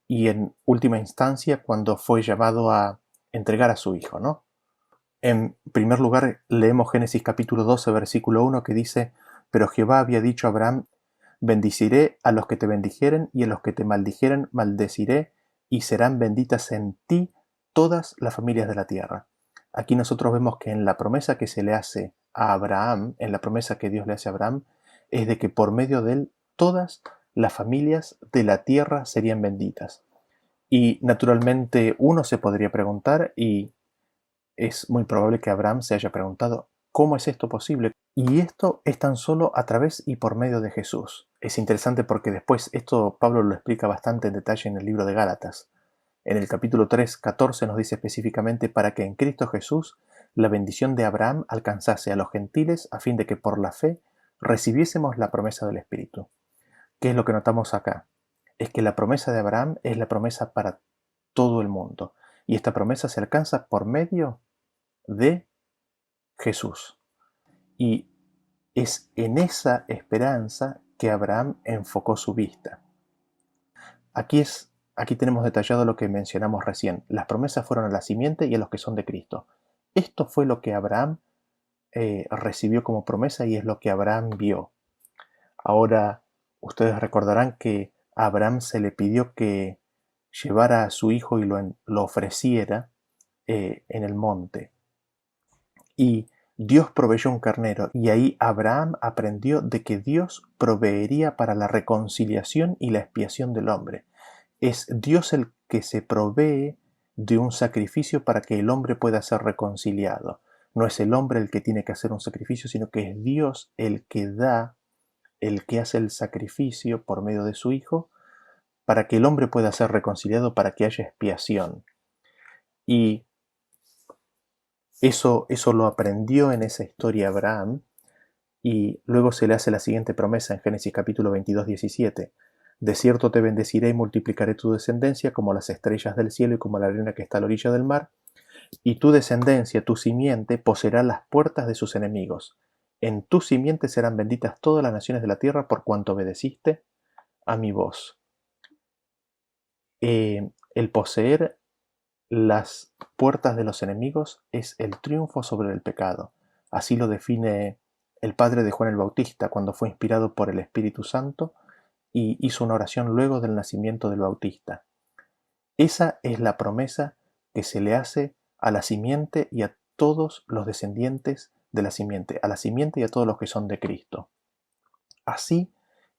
y en última instancia cuando fue llamado a entregar a su hijo, ¿no? En primer lugar, leemos Génesis capítulo 12, versículo 1, que dice, pero Jehová había dicho a Abraham, bendiciré a los que te bendijeren y a los que te maldijeren maldeciré, y serán benditas en ti todas las familias de la tierra. Aquí nosotros vemos que en la promesa que se le hace a Abraham, en la promesa que Dios le hace a Abraham, es de que por medio de él todas las familias de la tierra serían benditas. Y naturalmente uno se podría preguntar, y es muy probable que Abraham se haya preguntado, ¿cómo es esto posible? Y esto es tan solo a través y por medio de Jesús. Es interesante porque después esto Pablo lo explica bastante en detalle en el libro de Gálatas. En el capítulo 3, 14 nos dice específicamente para que en Cristo Jesús la bendición de Abraham alcanzase a los gentiles a fin de que por la fe recibiésemos la promesa del Espíritu. ¿Qué es lo que notamos acá? Es que la promesa de Abraham es la promesa para todo el mundo. Y esta promesa se alcanza por medio de Jesús. Y es en esa esperanza que Abraham enfocó su vista. Aquí tenemos detallado lo que mencionamos recién. Las promesas fueron a la simiente y a los que son de Cristo. Esto fue lo que Abraham recibió como promesa y es lo que Abraham vio. Ahora, ustedes recordarán que a Abraham se le pidió que llevara a su hijo y lo ofreciera en el monte. Y Dios proveyó un carnero, y ahí Abraham aprendió de que Dios proveería para la reconciliación y la expiación del hombre. Es Dios el que se provee de un sacrificio para que el hombre pueda ser reconciliado. No es el hombre el que tiene que hacer un sacrificio, sino que es Dios el que da, el que hace el sacrificio por medio de su Hijo, para que el hombre pueda ser reconciliado, para que haya expiación. Y eso lo aprendió en esa historia Abraham, y luego se le hace la siguiente promesa en Génesis capítulo 22, 17. De cierto te bendeciré y multiplicaré tu descendencia como las estrellas del cielo y como la arena que está a la orilla del mar, y tu descendencia, tu simiente, poseerá las puertas de sus enemigos. En tu simiente serán benditas todas las naciones de la tierra por cuanto obedeciste a mi voz. El poseer las puertas de los enemigos es el triunfo sobre el pecado. Así lo define el padre de Juan el Bautista cuando fue inspirado por el Espíritu Santo y hizo una oración luego del nacimiento del Bautista. Esa es la promesa que se le hace a la simiente y a todos los descendientes de la simiente, a la simiente y a todos los que son de Cristo. Así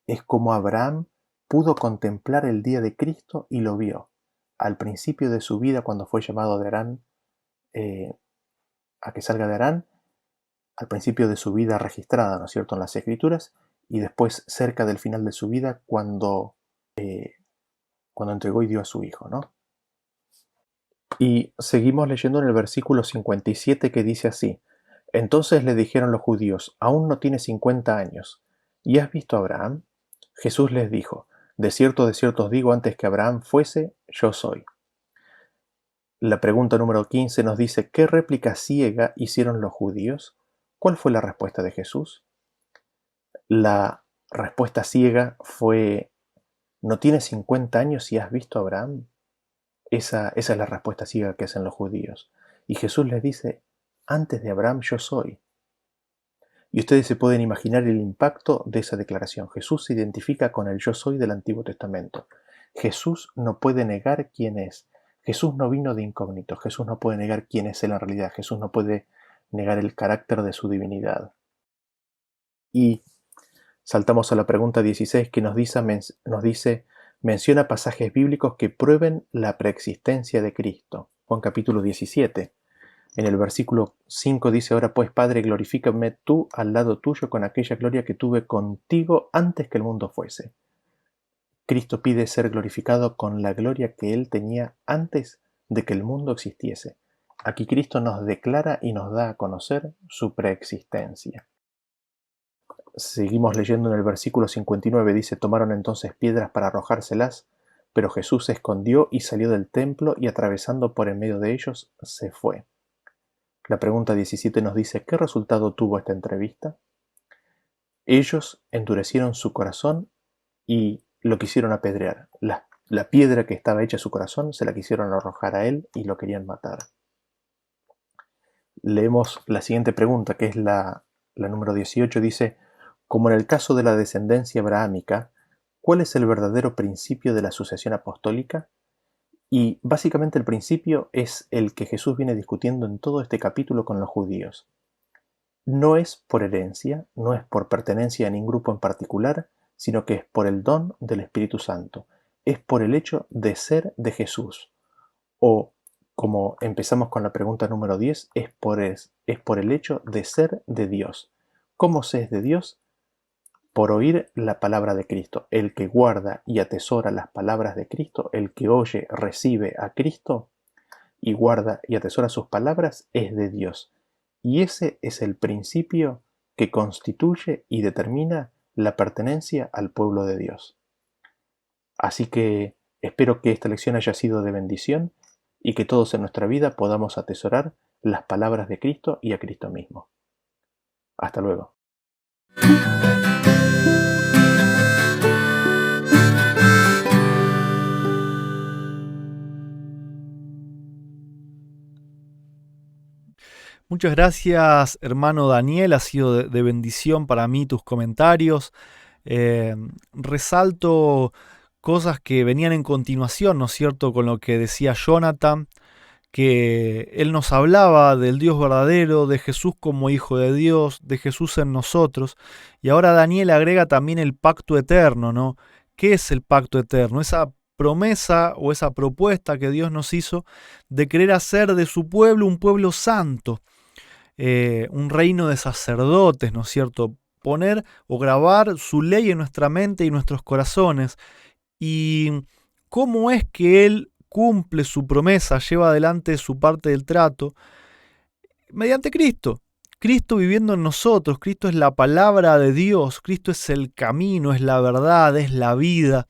es como Abraham pudo contemplar el día de Cristo y lo vio. Al principio de su vida, cuando fue llamado de Harán, a que salga de Harán, al principio de su vida registrada, ¿no es cierto?, en las Escrituras, y después cerca del final de su vida, cuando entregó y dio a su hijo, ¿no? Y seguimos leyendo en el versículo 57 que dice así: Entonces le dijeron los judíos, aún no tiene 50 años, ¿y has visto a Abraham? Jesús les dijo, de cierto os digo, antes que Abraham fuese, yo soy. La pregunta número 15 nos dice, ¿qué réplica ciega hicieron los judíos? ¿Cuál fue la respuesta de Jesús? La respuesta ciega fue, ¿no tienes 50 años y has visto a Abraham? Esa es la respuesta ciega que hacen los judíos. Y Jesús les dice, antes de Abraham yo soy. Y ustedes se pueden imaginar el impacto de esa declaración. Jesús se identifica con el yo soy del Antiguo Testamento. Jesús no puede negar quién es. Jesús no vino de incógnito. Jesús no puede negar quién es él en realidad. Jesús no puede negar el carácter de su divinidad. Y saltamos a la pregunta 16 que nos dice, menciona pasajes bíblicos que prueben la preexistencia de Cristo. Juan capítulo 17. En el versículo 5 dice, ahora pues, Padre, glorifícame tú al lado tuyo con aquella gloria que tuve contigo antes que el mundo fuese. Cristo pide ser glorificado con la gloria que Él tenía antes de que el mundo existiese. Aquí Cristo nos declara y nos da a conocer su preexistencia. Seguimos leyendo en el versículo 59, dice, tomaron entonces piedras para arrojárselas, pero Jesús se escondió y salió del templo y atravesando por en medio de ellos se fue. La pregunta 17 nos dice, ¿qué resultado tuvo esta entrevista? Ellos endurecieron su corazón y lo quisieron apedrear. La piedra que estaba hecha a su corazón se la quisieron arrojar a él y lo querían matar. Leemos la siguiente pregunta, que es la número 18, dice, como en el caso de la descendencia abrahámica, ¿cuál es el verdadero principio de la sucesión apostólica? Y básicamente el principio es el que Jesús viene discutiendo en todo este capítulo con los judíos. No es por herencia, no es por pertenencia a ningún grupo en particular, sino que es por el don del Espíritu Santo. Es por el hecho de ser de Jesús. O, como empezamos con la pregunta número 10, es por el hecho de ser de Dios. ¿Cómo se es de Dios? Por oír la palabra de Cristo. El que guarda y atesora las palabras de Cristo, el que oye, recibe a Cristo y guarda y atesora sus palabras, es de Dios. Y ese es el principio que constituye y determina la pertenencia al pueblo de Dios. Así que espero que esta lección haya sido de bendición y que todos en nuestra vida podamos atesorar las palabras de Cristo y a Cristo mismo. Hasta luego. Muchas gracias, hermano Daniel. Ha sido de bendición para mí tus comentarios. Resalto cosas que venían en continuación, ¿no es cierto?, con lo que decía Jonathan, que él nos hablaba del Dios verdadero, de Jesús como Hijo de Dios, de Jesús en nosotros. Y ahora Daniel agrega también el pacto eterno, ¿no? ¿Qué es el pacto eterno? Esa promesa o esa propuesta que Dios nos hizo de querer hacer de su pueblo un pueblo santo, un reino de sacerdotes, ¿no es cierto? Poner o grabar su ley en nuestra mente y nuestros corazones. ¿Y cómo es que Él cumple su promesa, lleva adelante su parte del trato? Mediante Cristo. Cristo viviendo en nosotros. Cristo es la palabra de Dios. Cristo es el camino, es la verdad, es la vida.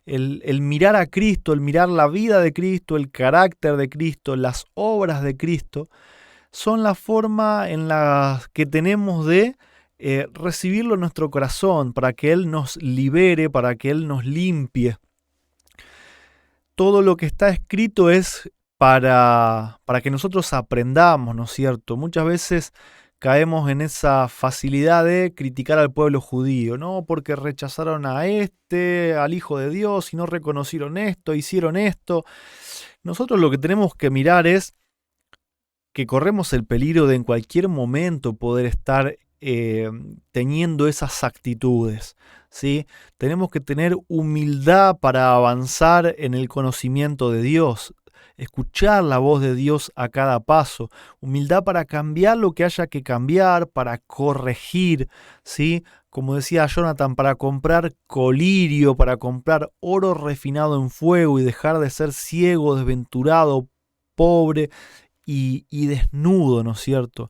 El mirar a Cristo, el mirar la vida de Cristo, el carácter de Cristo, las obras de Cristo, son la forma en la que tenemos de recibirlo en nuestro corazón, para que Él nos libere, para que Él nos limpie. Todo lo que está escrito es para que nosotros aprendamos, ¿no es cierto? Muchas veces caemos en esa facilidad de criticar al pueblo judío, ¿no? Porque rechazaron a al Hijo de Dios, y no reconocieron esto, hicieron esto. Nosotros lo que tenemos que mirar es que corremos el peligro de en cualquier momento poder estar teniendo esas actitudes, ¿sí? Tenemos que tener humildad para avanzar en el conocimiento de Dios, escuchar la voz de Dios a cada paso, humildad para cambiar lo que haya que cambiar, para corregir, ¿sí? Como decía Jonathan, para comprar colirio, para comprar oro refinado en fuego y dejar de ser ciego, desventurado, pobre y desnudo, ¿no es cierto?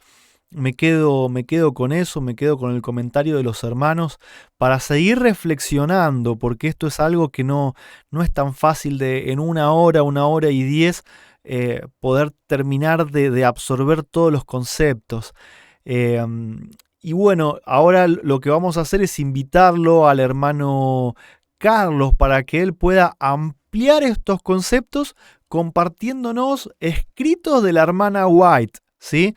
Me quedo con eso, me quedo con el comentario de los hermanos para seguir reflexionando, porque esto es algo que no es tan fácil de en una hora y 10 poder terminar de absorber todos los conceptos. Eh, y bueno, ahora lo que vamos a hacer es invitarlo al hermano Carlos para que él pueda ampliar estos conceptos compartiéndonos escritos de la hermana White, ¿sí?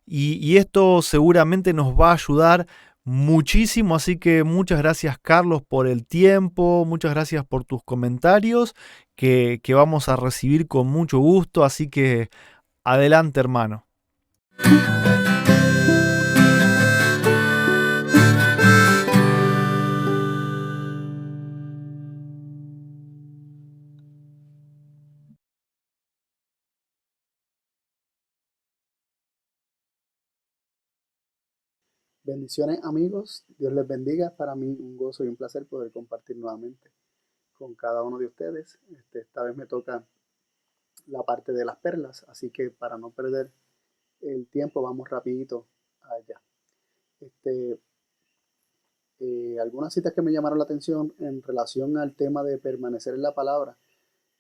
Y esto seguramente nos va a ayudar muchísimo, así que muchas gracias, Carlos, por el tiempo, muchas gracias por tus comentarios que vamos a recibir con mucho gusto, así que adelante, hermano. Bendiciones amigos, Dios les bendiga. Para mí un gozo y un placer poder compartir nuevamente con cada uno de ustedes. Esta vez me toca la parte de las perlas, así que para no perder el tiempo vamos rapidito allá. Este, Algunas citas que me llamaron la atención en relación al tema de permanecer en la palabra,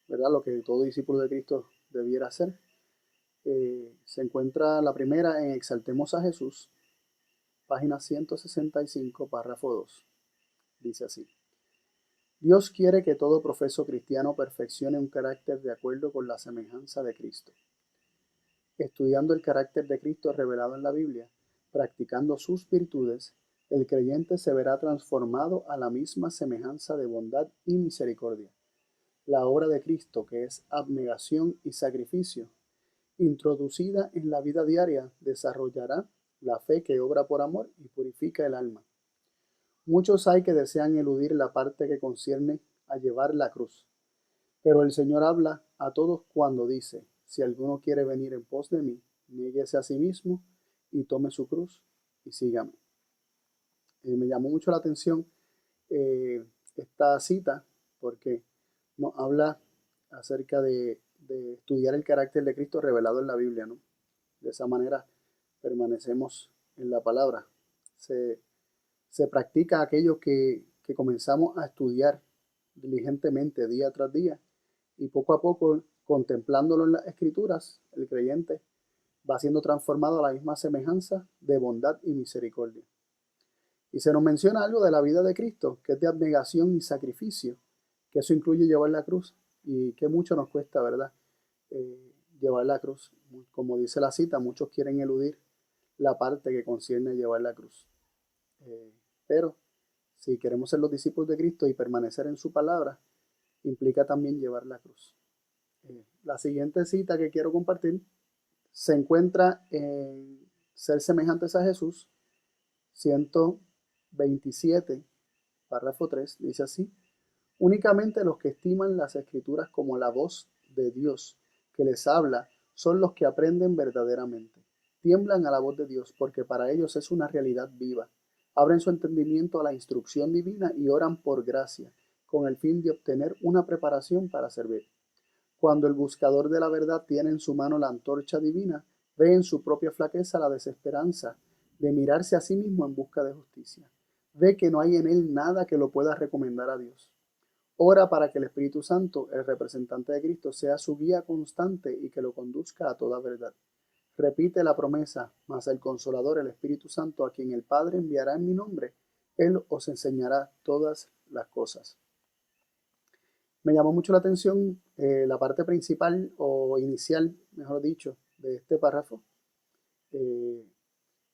¿verdad? Lo que todo discípulo de Cristo debiera hacer. Se encuentra la primera en Exaltemos a Jesús, página 165, párrafo 2. Dice así: Dios quiere que todo profeso cristiano perfeccione un carácter de acuerdo con la semejanza de Cristo. Estudiando el carácter de Cristo revelado en la Biblia, practicando sus virtudes, el creyente se verá transformado a la misma semejanza de bondad y misericordia. La obra de Cristo, que es abnegación y sacrificio, introducida en la vida diaria, desarrollará la fe que obra por amor y purifica el alma. Muchos hay que desean eludir la parte que concierne a llevar la cruz, pero el Señor habla a todos cuando dice: si alguno quiere venir en pos de mí, niéguese a sí mismo y tome su cruz y sígame. Me llamó mucho la atención esta cita porque nos habla acerca de estudiar el carácter de Cristo revelado en la Biblia, ¿no? De esa manera permanecemos en la palabra. Se practica aquello que comenzamos a estudiar diligentemente día tras día, y poco a poco, contemplándolo en las Escrituras, el creyente va siendo transformado a la misma semejanza de bondad y misericordia. Y se nos menciona algo de la vida de Cristo, que es de abnegación y sacrificio, que eso incluye llevar la cruz, y que mucho nos cuesta, ¿verdad? Llevar la cruz. Como dice la cita, muchos quieren eludir la parte que concierne a llevar la cruz. Pero si queremos ser los discípulos de Cristo y permanecer en su palabra, implica también llevar la cruz. La siguiente cita que quiero compartir se encuentra en Ser semejantes a Jesús, 127, párrafo 3, dice así: únicamente los que estiman las Escrituras como la voz de Dios que les habla son los que aprenden verdaderamente. Tiemblan a la voz de Dios porque para ellos es una realidad viva. Abren su entendimiento a la instrucción divina y oran por gracia, con el fin de obtener una preparación para servir. Cuando el buscador de la verdad tiene en su mano la antorcha divina, ve en su propia flaqueza la desesperanza de mirarse a sí mismo en busca de justicia. Ve que no hay en él nada que lo pueda recomendar a Dios. Ora para que el Espíritu Santo, el representante de Cristo, sea su guía constante y que lo conduzca a toda verdad. Repite la promesa: mas el Consolador, el Espíritu Santo, a quien el Padre enviará en mi nombre, Él os enseñará todas las cosas. Me llamó mucho la atención la parte principal o inicial, mejor dicho, de este párrafo.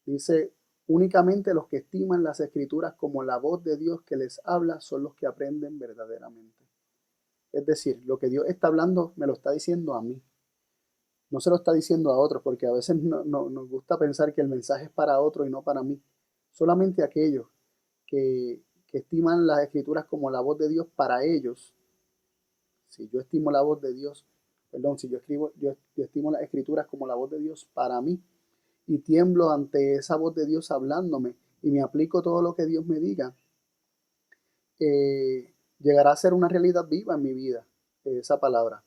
Dice: únicamente los que estiman las Escrituras como la voz de Dios que les habla son los que aprenden verdaderamente. Es decir, lo que Dios está hablando me lo está diciendo a mí. No se lo está diciendo a otros, porque a veces nos gusta pensar que el mensaje es para otro y no para mí. Solamente aquellos que estiman las Escrituras como la voz de Dios para ellos. Si yo estimo la voz de Dios, si yo estimo las Escrituras como la voz de Dios para mí, y tiemblo ante esa voz de Dios hablándome, y me aplico todo lo que Dios me diga, llegará a ser una realidad viva en mi vida, esa palabra.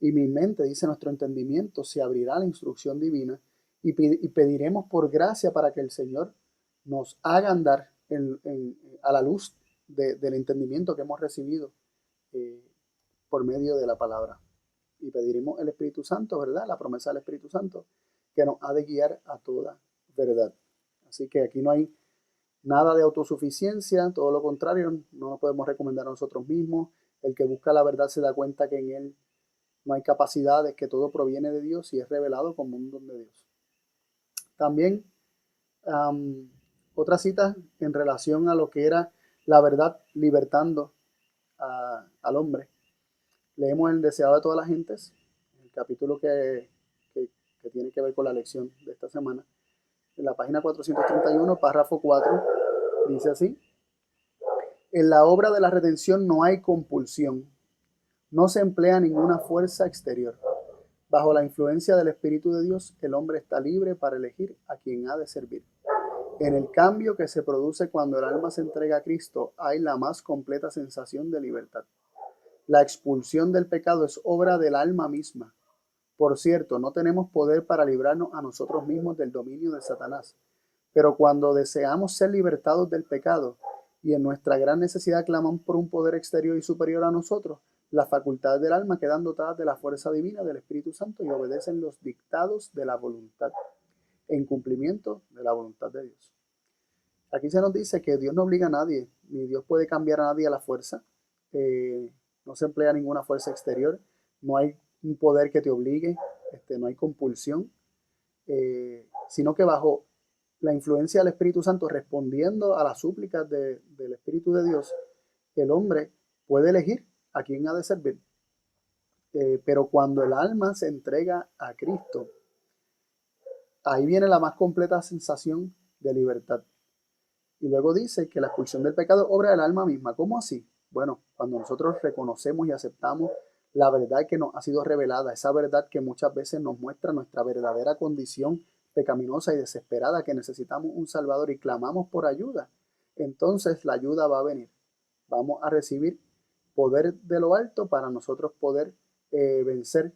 Y mi mente, dice, nuestro entendimiento se abrirá a la instrucción divina, y pediremos por gracia para que el Señor nos haga andar a la luz del entendimiento que hemos recibido por medio de la palabra. Y pediremos el Espíritu Santo, ¿verdad? La promesa del Espíritu Santo, que nos ha de guiar a toda verdad. Así que aquí no hay nada de autosuficiencia, todo lo contrario, no nos podemos recomendar a nosotros mismos. El que busca la verdad se da cuenta que en él no hay capacidades, que todo proviene de Dios y es revelado como un don de Dios. También otra cita en relación a lo que era la verdad libertando al hombre. Leemos el deseado de todas las gentes, el capítulo que tiene que ver con la lección de esta semana. En la página 431, párrafo 4, dice así: en la obra de la redención no hay compulsión, no se emplea ninguna fuerza exterior. Bajo la influencia del Espíritu de Dios, el hombre está libre para elegir a quien ha de servir. En el cambio que se produce cuando el alma se entrega a Cristo, hay la más completa sensación de libertad. La expulsión del pecado es obra del alma misma. Por cierto, no tenemos poder para librarnos a nosotros mismos del dominio de Satanás. Pero cuando deseamos ser libertados del pecado y en nuestra gran necesidad claman por un poder exterior y superior a nosotros, las facultades del alma quedan dotadas de la fuerza divina del Espíritu Santo y obedecen los dictados de la voluntad, en cumplimiento de la voluntad de Dios. Aquí se nos dice que Dios no obliga a nadie, ni Dios puede cambiar a nadie a la fuerza. No se emplea ninguna fuerza exterior, no hay un poder que te obligue, no hay compulsión, sino que bajo la influencia del Espíritu Santo, respondiendo a las súplicas del Espíritu de Dios, el hombre puede elegir a quién ha de servir. Pero cuando el alma se entrega a Cristo, ahí viene la más completa sensación de libertad. Y luego dice que la expulsión del pecado obra del alma misma. ¿Cómo así? Bueno, cuando nosotros reconocemos y aceptamos la verdad que nos ha sido revelada, esa verdad que muchas veces nos muestra nuestra verdadera condición pecaminosa y desesperada, que necesitamos un Salvador y clamamos por ayuda, entonces la ayuda va a venir. Vamos a recibir poder de lo alto para nosotros poder vencer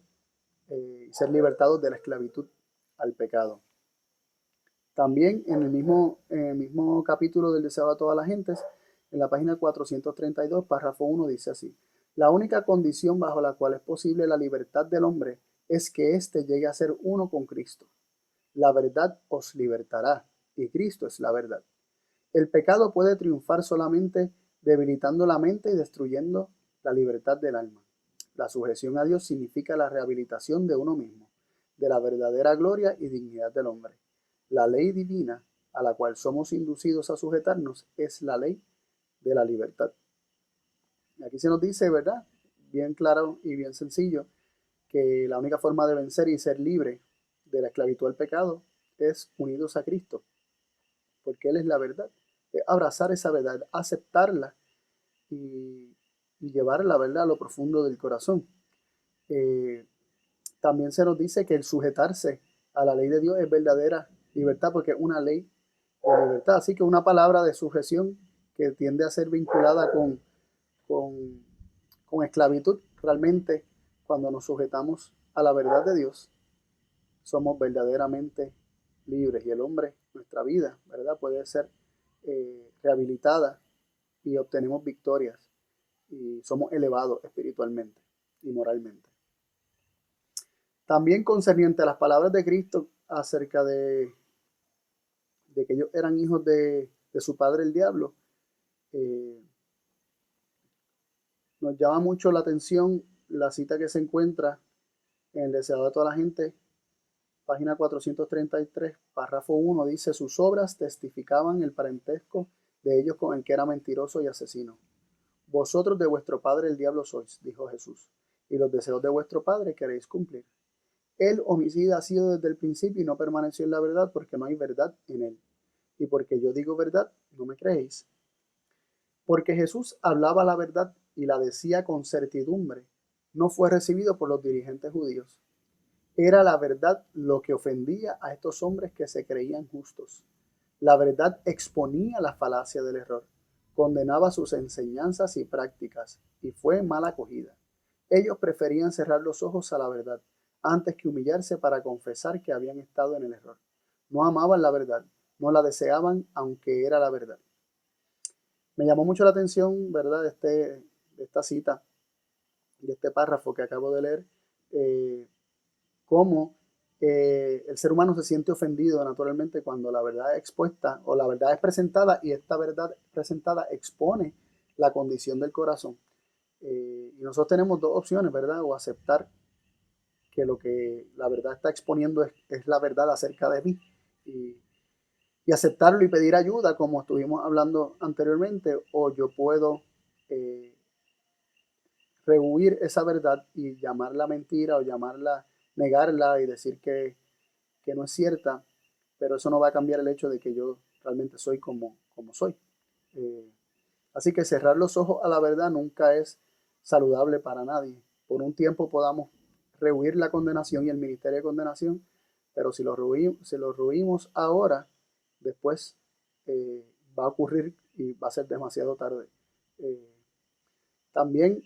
y ser libertados de la esclavitud al pecado. También en el mismo capítulo del deseo a todas las gentes, en la página 432, párrafo 1, dice así: la única condición bajo la cual es posible la libertad del hombre es que éste llegue a ser uno con Cristo. La verdad os libertará, y Cristo es la verdad. El pecado puede triunfar solamente debilitando la mente y destruyendo la libertad del alma. La sujeción a Dios significa la rehabilitación de uno mismo, de la verdadera gloria y dignidad del hombre. La ley divina a la cual somos inducidos a sujetarnos es la ley de la libertad. Y aquí se nos dice, ¿verdad? Bien claro y bien sencillo, que la única forma de vencer y ser libre de la esclavitud al pecado es unidos a Cristo, porque Él es la verdad. Es abrazar esa verdad, aceptarla y llevarla, ¿verdad?, a lo profundo del corazón. También se nos dice que el sujetarse a la ley de Dios es verdadera libertad, porque es una ley de libertad. Así que una palabra de sujeción que tiende a ser vinculada con esclavitud, realmente cuando nos sujetamos a la verdad de Dios, somos verdaderamente libres, y el hombre, nuestra vida, ¿verdad?, puede ser rehabilitada y obtenemos victorias y somos elevados espiritualmente y moralmente. También concerniente a las palabras de Cristo acerca de que ellos eran hijos de su padre el diablo, nos llama mucho la atención la cita que se encuentra en el deseado de toda la gente, página 433, párrafo 1, dice: sus obras testificaban el parentesco de ellos con el que era mentiroso y asesino. Vosotros de vuestro padre el diablo sois, dijo Jesús, y los deseos de vuestro padre queréis cumplir. El homicida ha sido desde el principio y no permaneció en la verdad, porque no hay verdad en él. Y porque yo digo verdad, no me creéis. Porque Jesús hablaba la verdad y la decía con certidumbre, no fue recibido por los dirigentes judíos. Era la verdad lo que ofendía a estos hombres que se creían justos. La verdad exponía la falacia del error, condenaba sus enseñanzas y prácticas, y fue mal acogida. Ellos preferían cerrar los ojos a la verdad, antes que humillarse para confesar que habían estado en el error. No amaban la verdad, no la deseaban, aunque era la verdad. Me llamó mucho la atención, ¿verdad?, de esta cita, de este párrafo que acabo de leer, cómo el ser humano se siente ofendido naturalmente cuando la verdad es expuesta o la verdad es presentada, y esta verdad presentada expone la condición del corazón. Y nosotros tenemos dos opciones, ¿verdad? O aceptar que lo que la verdad está exponiendo es la verdad acerca de mí, y aceptarlo y pedir ayuda, como estuvimos hablando anteriormente, o yo puedo rehuir esa verdad y llamarla mentira o llamarla, negarla y decir que no es cierta, pero eso no va a cambiar el hecho de que yo realmente soy como soy. Así que cerrar los ojos a la verdad nunca es saludable para nadie. Por un tiempo podamos rehuir la condenación y el ministerio de condenación, pero si lo rehuimos ahora, después va a ocurrir y va a ser demasiado tarde. También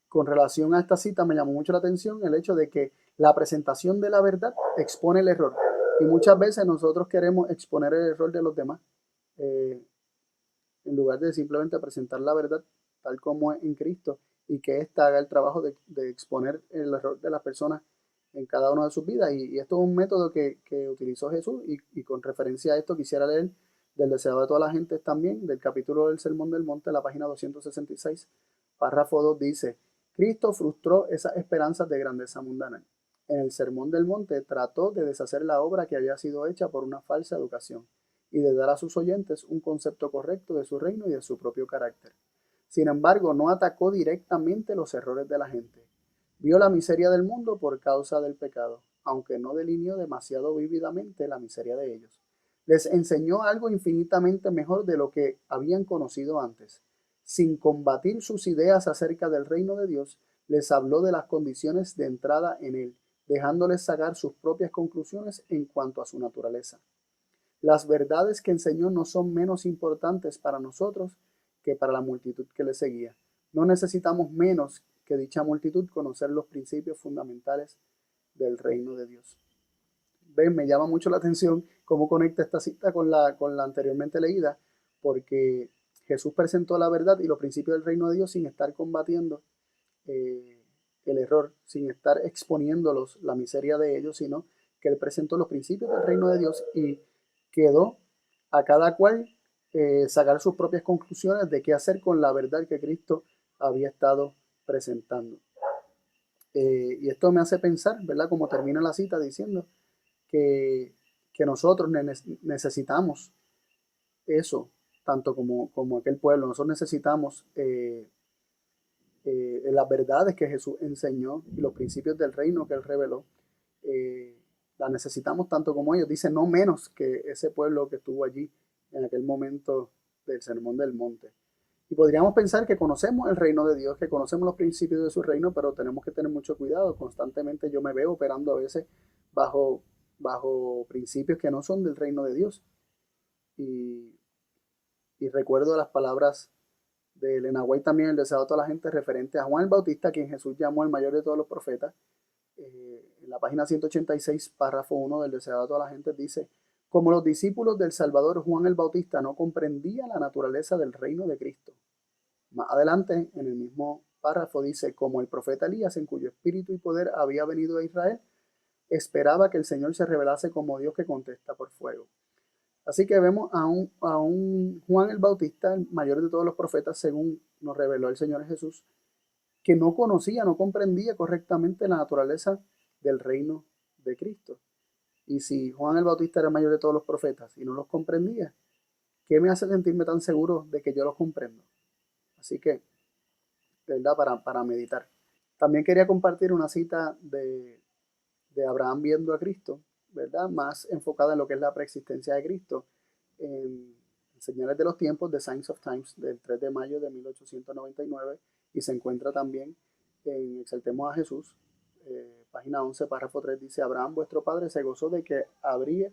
con relación a esta cita me llamó mucho la atención el hecho de que la presentación de la verdad expone el error, y muchas veces nosotros queremos exponer el error de los demás. en lugar de simplemente presentar la verdad tal como es en Cristo y que ésta haga el trabajo de exponer el error de las personas en cada una de sus vidas. Y esto es un método que utilizó Jesús y con referencia a esto quisiera leer del deseado de toda la gente también, del capítulo del Sermón del Monte, la página 266, párrafo 2 dice: Cristo frustró esas esperanzas de grandeza mundana. En el Sermón del Monte trató de deshacer la obra que había sido hecha por una falsa educación y de dar a sus oyentes un concepto correcto de su reino y de su propio carácter. Sin embargo, no atacó directamente los errores de la gente. Vio la miseria del mundo por causa del pecado, aunque no delineó demasiado vívidamente la miseria de ellos. Les enseñó algo infinitamente mejor de lo que habían conocido antes. Sin combatir sus ideas acerca del reino de Dios, les habló de las condiciones de entrada en él, dejándoles sacar sus propias conclusiones en cuanto a su naturaleza. Las verdades que enseñó no son menos importantes para nosotros que para la multitud que le seguía. No necesitamos menos que dicha multitud conocer los principios fundamentales del reino de Dios. Ven, me llama mucho la atención cómo conecta esta cita con la anteriormente leída, porque Jesús presentó la verdad y los principios del reino de Dios sin estar combatiendo el error, sin estar exponiéndolos, la miseria de ellos, sino que él presentó los principios del reino de Dios y quedó a cada cual sacar sus propias conclusiones de qué hacer con la verdad que Cristo había estado presentando. Y esto me hace pensar, ¿verdad? Como termina la cita diciendo que nosotros necesitamos eso, tanto como aquel pueblo. Nosotros necesitamos las verdades que Jesús enseñó y los principios del reino que él reveló. Las necesitamos tanto como ellos. Dice, no menos que ese pueblo que estuvo allí en aquel momento del Sermón del Monte. Y podríamos pensar que conocemos el reino de Dios, que conocemos los principios de su reino, pero tenemos que tener mucho cuidado. Constantemente yo me veo operando a veces bajo principios que no son del reino de Dios. Y recuerdo las palabras de Elena White también, el deseado de toda la gente, referente a Juan el Bautista, quien Jesús llamó el mayor de todos los profetas. En la página 186, párrafo 1 del deseado de toda la gente, dice: como los discípulos del Salvador, Juan el Bautista no comprendía la naturaleza del reino de Cristo. Más adelante, en el mismo párrafo, dice: como el profeta Elías, en cuyo espíritu y poder había venido a Israel, esperaba que el Señor se revelase como Dios que contesta por fuego. Así que vemos a un Juan el Bautista, el mayor de todos los profetas, según nos reveló el Señor Jesús, que no conocía, no comprendía correctamente la naturaleza del reino de Cristo. Y si Juan el Bautista era el mayor de todos los profetas y no los comprendía, ¿qué me hace sentirme tan seguro de que yo los comprendo? Así que, ¿verdad? Para meditar. También quería compartir una cita de Abraham viendo a Cristo, ¿verdad? Más enfocada en lo que es la preexistencia de Cristo, en Señales de los Tiempos, The Signs of Times, del 3 de mayo de 1899, y se encuentra también en Exaltemos a Jesús, página 11, párrafo 3, dice: Abraham, vuestro padre, se gozó de que habría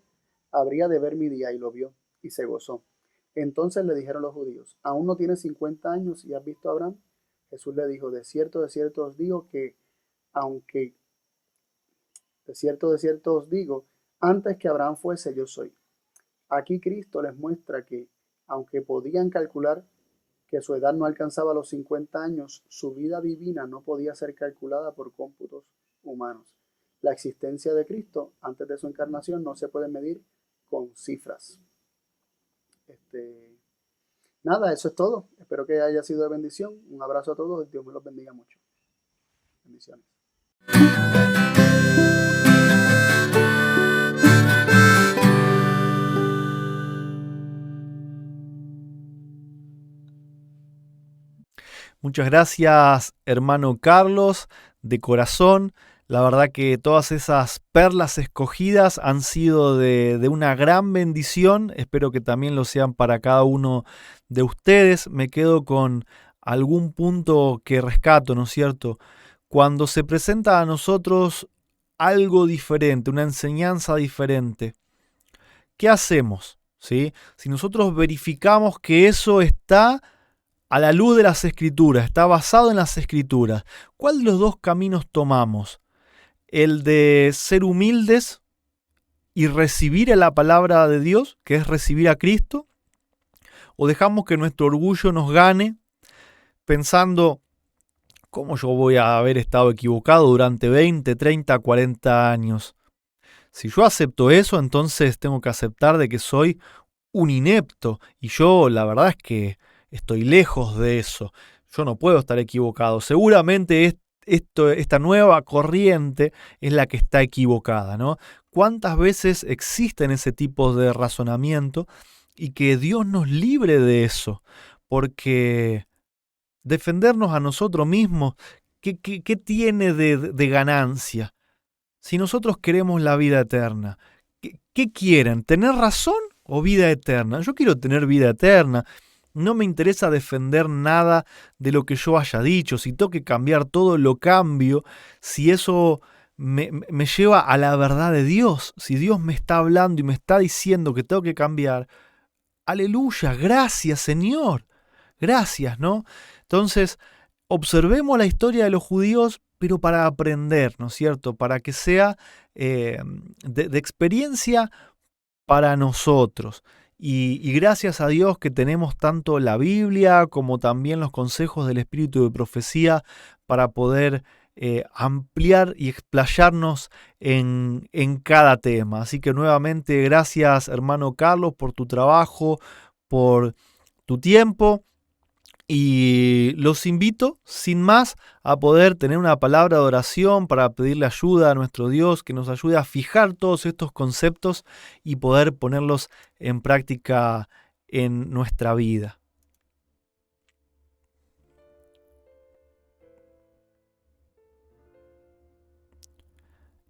de ver mi día, y lo vio, y se gozó. Entonces le dijeron los judíos: ¿aún no tienes 50 años y has visto a Abraham? Jesús le dijo: de cierto os digo que, aunque de cierto os digo, antes que Abraham fuese, yo soy. Aquí Cristo les muestra que, aunque podían calcular que su edad no alcanzaba los 50 años, su vida divina no podía ser calculada por cómputos humanos. La existencia de Cristo antes de su encarnación no se puede medir con cifras. Nada, eso es todo. Espero que haya sido de bendición. Un abrazo a todos. Dios me los bendiga mucho. Bendiciones. Muchas gracias, hermano Carlos, de corazón. La verdad que todas esas perlas escogidas han sido de una gran bendición. Espero que también lo sean para cada uno de ustedes. Me quedo con algún punto que rescato, ¿no es cierto? Cuando se presenta a nosotros algo diferente, una enseñanza diferente, ¿qué hacemos? ¿Sí? Si nosotros verificamos que eso está a la luz de las Escrituras, está basado en las Escrituras, ¿cuál de los dos caminos tomamos? ¿El de ser humildes y recibir la palabra de Dios, que es recibir a Cristo? o dejamos que nuestro orgullo nos gane pensando, ¿cómo yo voy a haber estado equivocado durante 20, 30, 40 años? Si yo acepto eso, entonces tengo que aceptar de que soy un inepto, y yo la verdad es que estoy lejos de eso. Yo no puedo estar equivocado. Seguramente esta nueva corriente es la que está equivocada, ¿no? ¿Cuántas veces existen ese tipo de razonamiento? Y que Dios nos libre de eso, porque defendernos a nosotros mismos, ¿qué tiene de ganancia? Si nosotros queremos la vida eterna, ¿qué quieren? ¿Tener razón o vida eterna? Yo quiero tener vida eterna. No me interesa defender nada de lo que yo haya dicho. Si tengo que cambiar todo, lo cambio. Si eso me lleva a la verdad de Dios, si Dios me está hablando y me está diciendo que tengo que cambiar, aleluya, gracias Señor, gracias, ¿no? Entonces, observemos la historia de los judíos, pero para aprender, ¿no es cierto? Para que sea de experiencia para nosotros. Y gracias a Dios que tenemos tanto la Biblia como también los consejos del Espíritu de Profecía para poder ampliar y explayarnos en cada tema. Así que nuevamente gracias, hermano Carlos, por tu trabajo, por tu tiempo. Y los invito, sin más, a poder tener una palabra de oración para pedirle ayuda a nuestro Dios, que nos ayude a fijar todos estos conceptos y poder ponerlos en práctica en nuestra vida.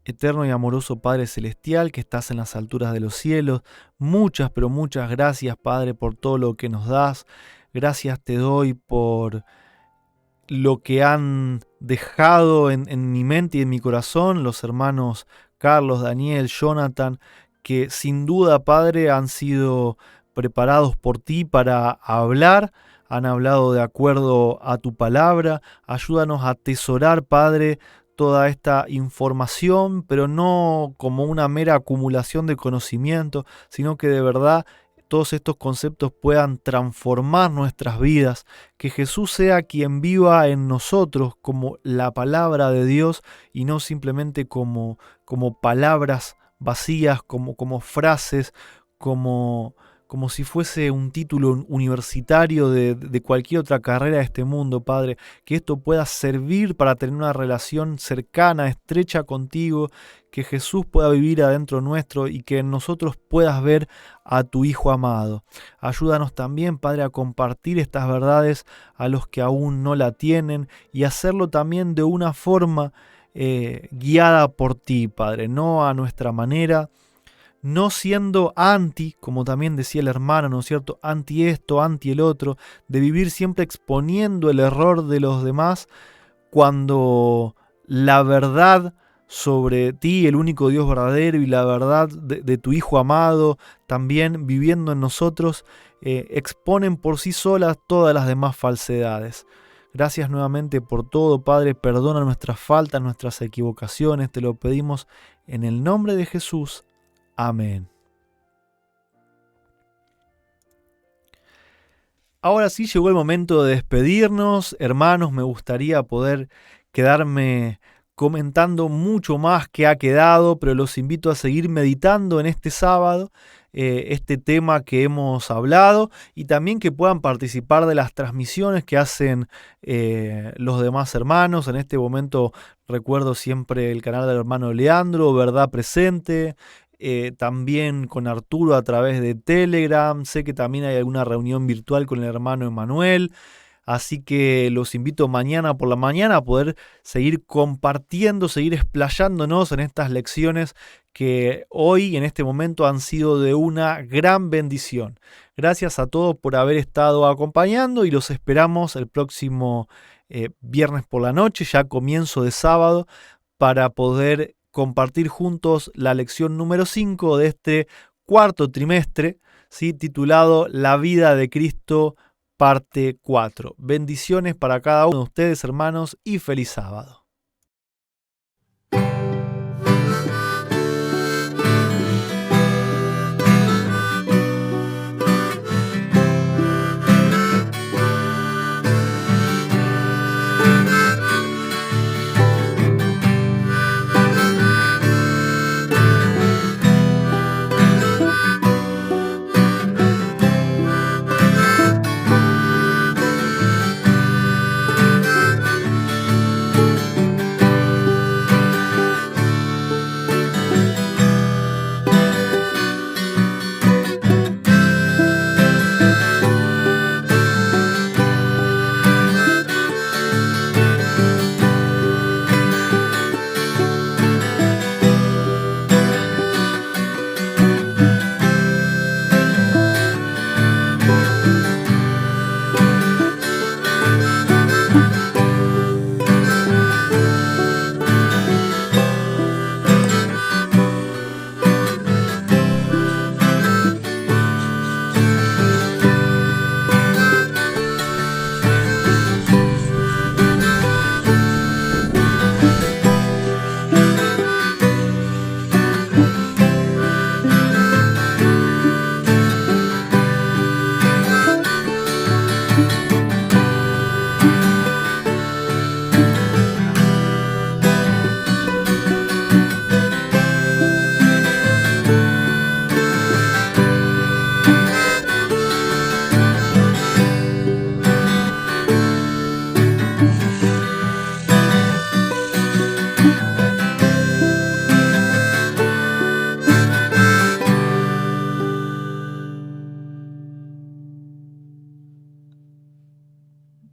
Eterno y amoroso Padre Celestial, que estás en las alturas de los cielos, muchas, pero muchas gracias, Padre, por todo lo que nos das. Gracias te doy por lo que han dejado en mi mente y en mi corazón los hermanos Carlos, Daniel, Jonathan, que sin duda, Padre, han sido preparados por ti para hablar, han hablado de acuerdo a tu palabra. Ayúdanos a atesorar, Padre, toda esta información, pero no como una mera acumulación de conocimiento, sino que de verdad todos estos conceptos puedan transformar nuestras vidas, que Jesús sea quien viva en nosotros como la palabra de Dios y no simplemente como palabras vacías, como frases, como si fuese un título universitario de cualquier otra carrera de este mundo, Padre. Que esto pueda servir para tener una relación cercana, estrecha contigo, que Jesús pueda vivir adentro nuestro y que en nosotros puedas ver a tu Hijo amado. Ayúdanos también, Padre, a compartir estas verdades a los que aún no la tienen y hacerlo también de una forma guiada por ti, Padre, no a nuestra manera, no siendo anti, como también decía el hermano, ¿no es cierto?, anti esto, anti el otro, de vivir siempre exponiendo el error de los demás, cuando la verdad sobre ti, el único Dios verdadero, y la verdad de tu Hijo amado, también viviendo en nosotros, exponen por sí solas todas las demás falsedades. Gracias nuevamente por todo, Padre. Perdona nuestras faltas, nuestras equivocaciones. Te lo pedimos en el nombre de Jesús. Amén. Ahora sí llegó el momento de despedirnos. Hermanos, me gustaría poder quedarme comentando mucho más que ha quedado, pero los invito a seguir meditando en este sábado este tema que hemos hablado, y también que puedan participar de las transmisiones que hacen los demás hermanos. En este momento recuerdo siempre el canal del hermano Leandro, Verdad Presente, también con Arturo a través de Telegram. Sé que también hay alguna reunión virtual con el hermano Emanuel. Así que los invito mañana por la mañana a poder seguir compartiendo, seguir explayándonos en estas lecciones que hoy, en este momento, han sido de una gran bendición. Gracias a todos por haber estado acompañando y los esperamos el próximo viernes por la noche, ya comienzo de sábado, para poder compartir juntos la lección número 5 de este cuarto trimestre, ¿sí?, titulado La vida de Cristo, parte 4. Bendiciones para cada uno de ustedes, hermanos, y feliz sábado.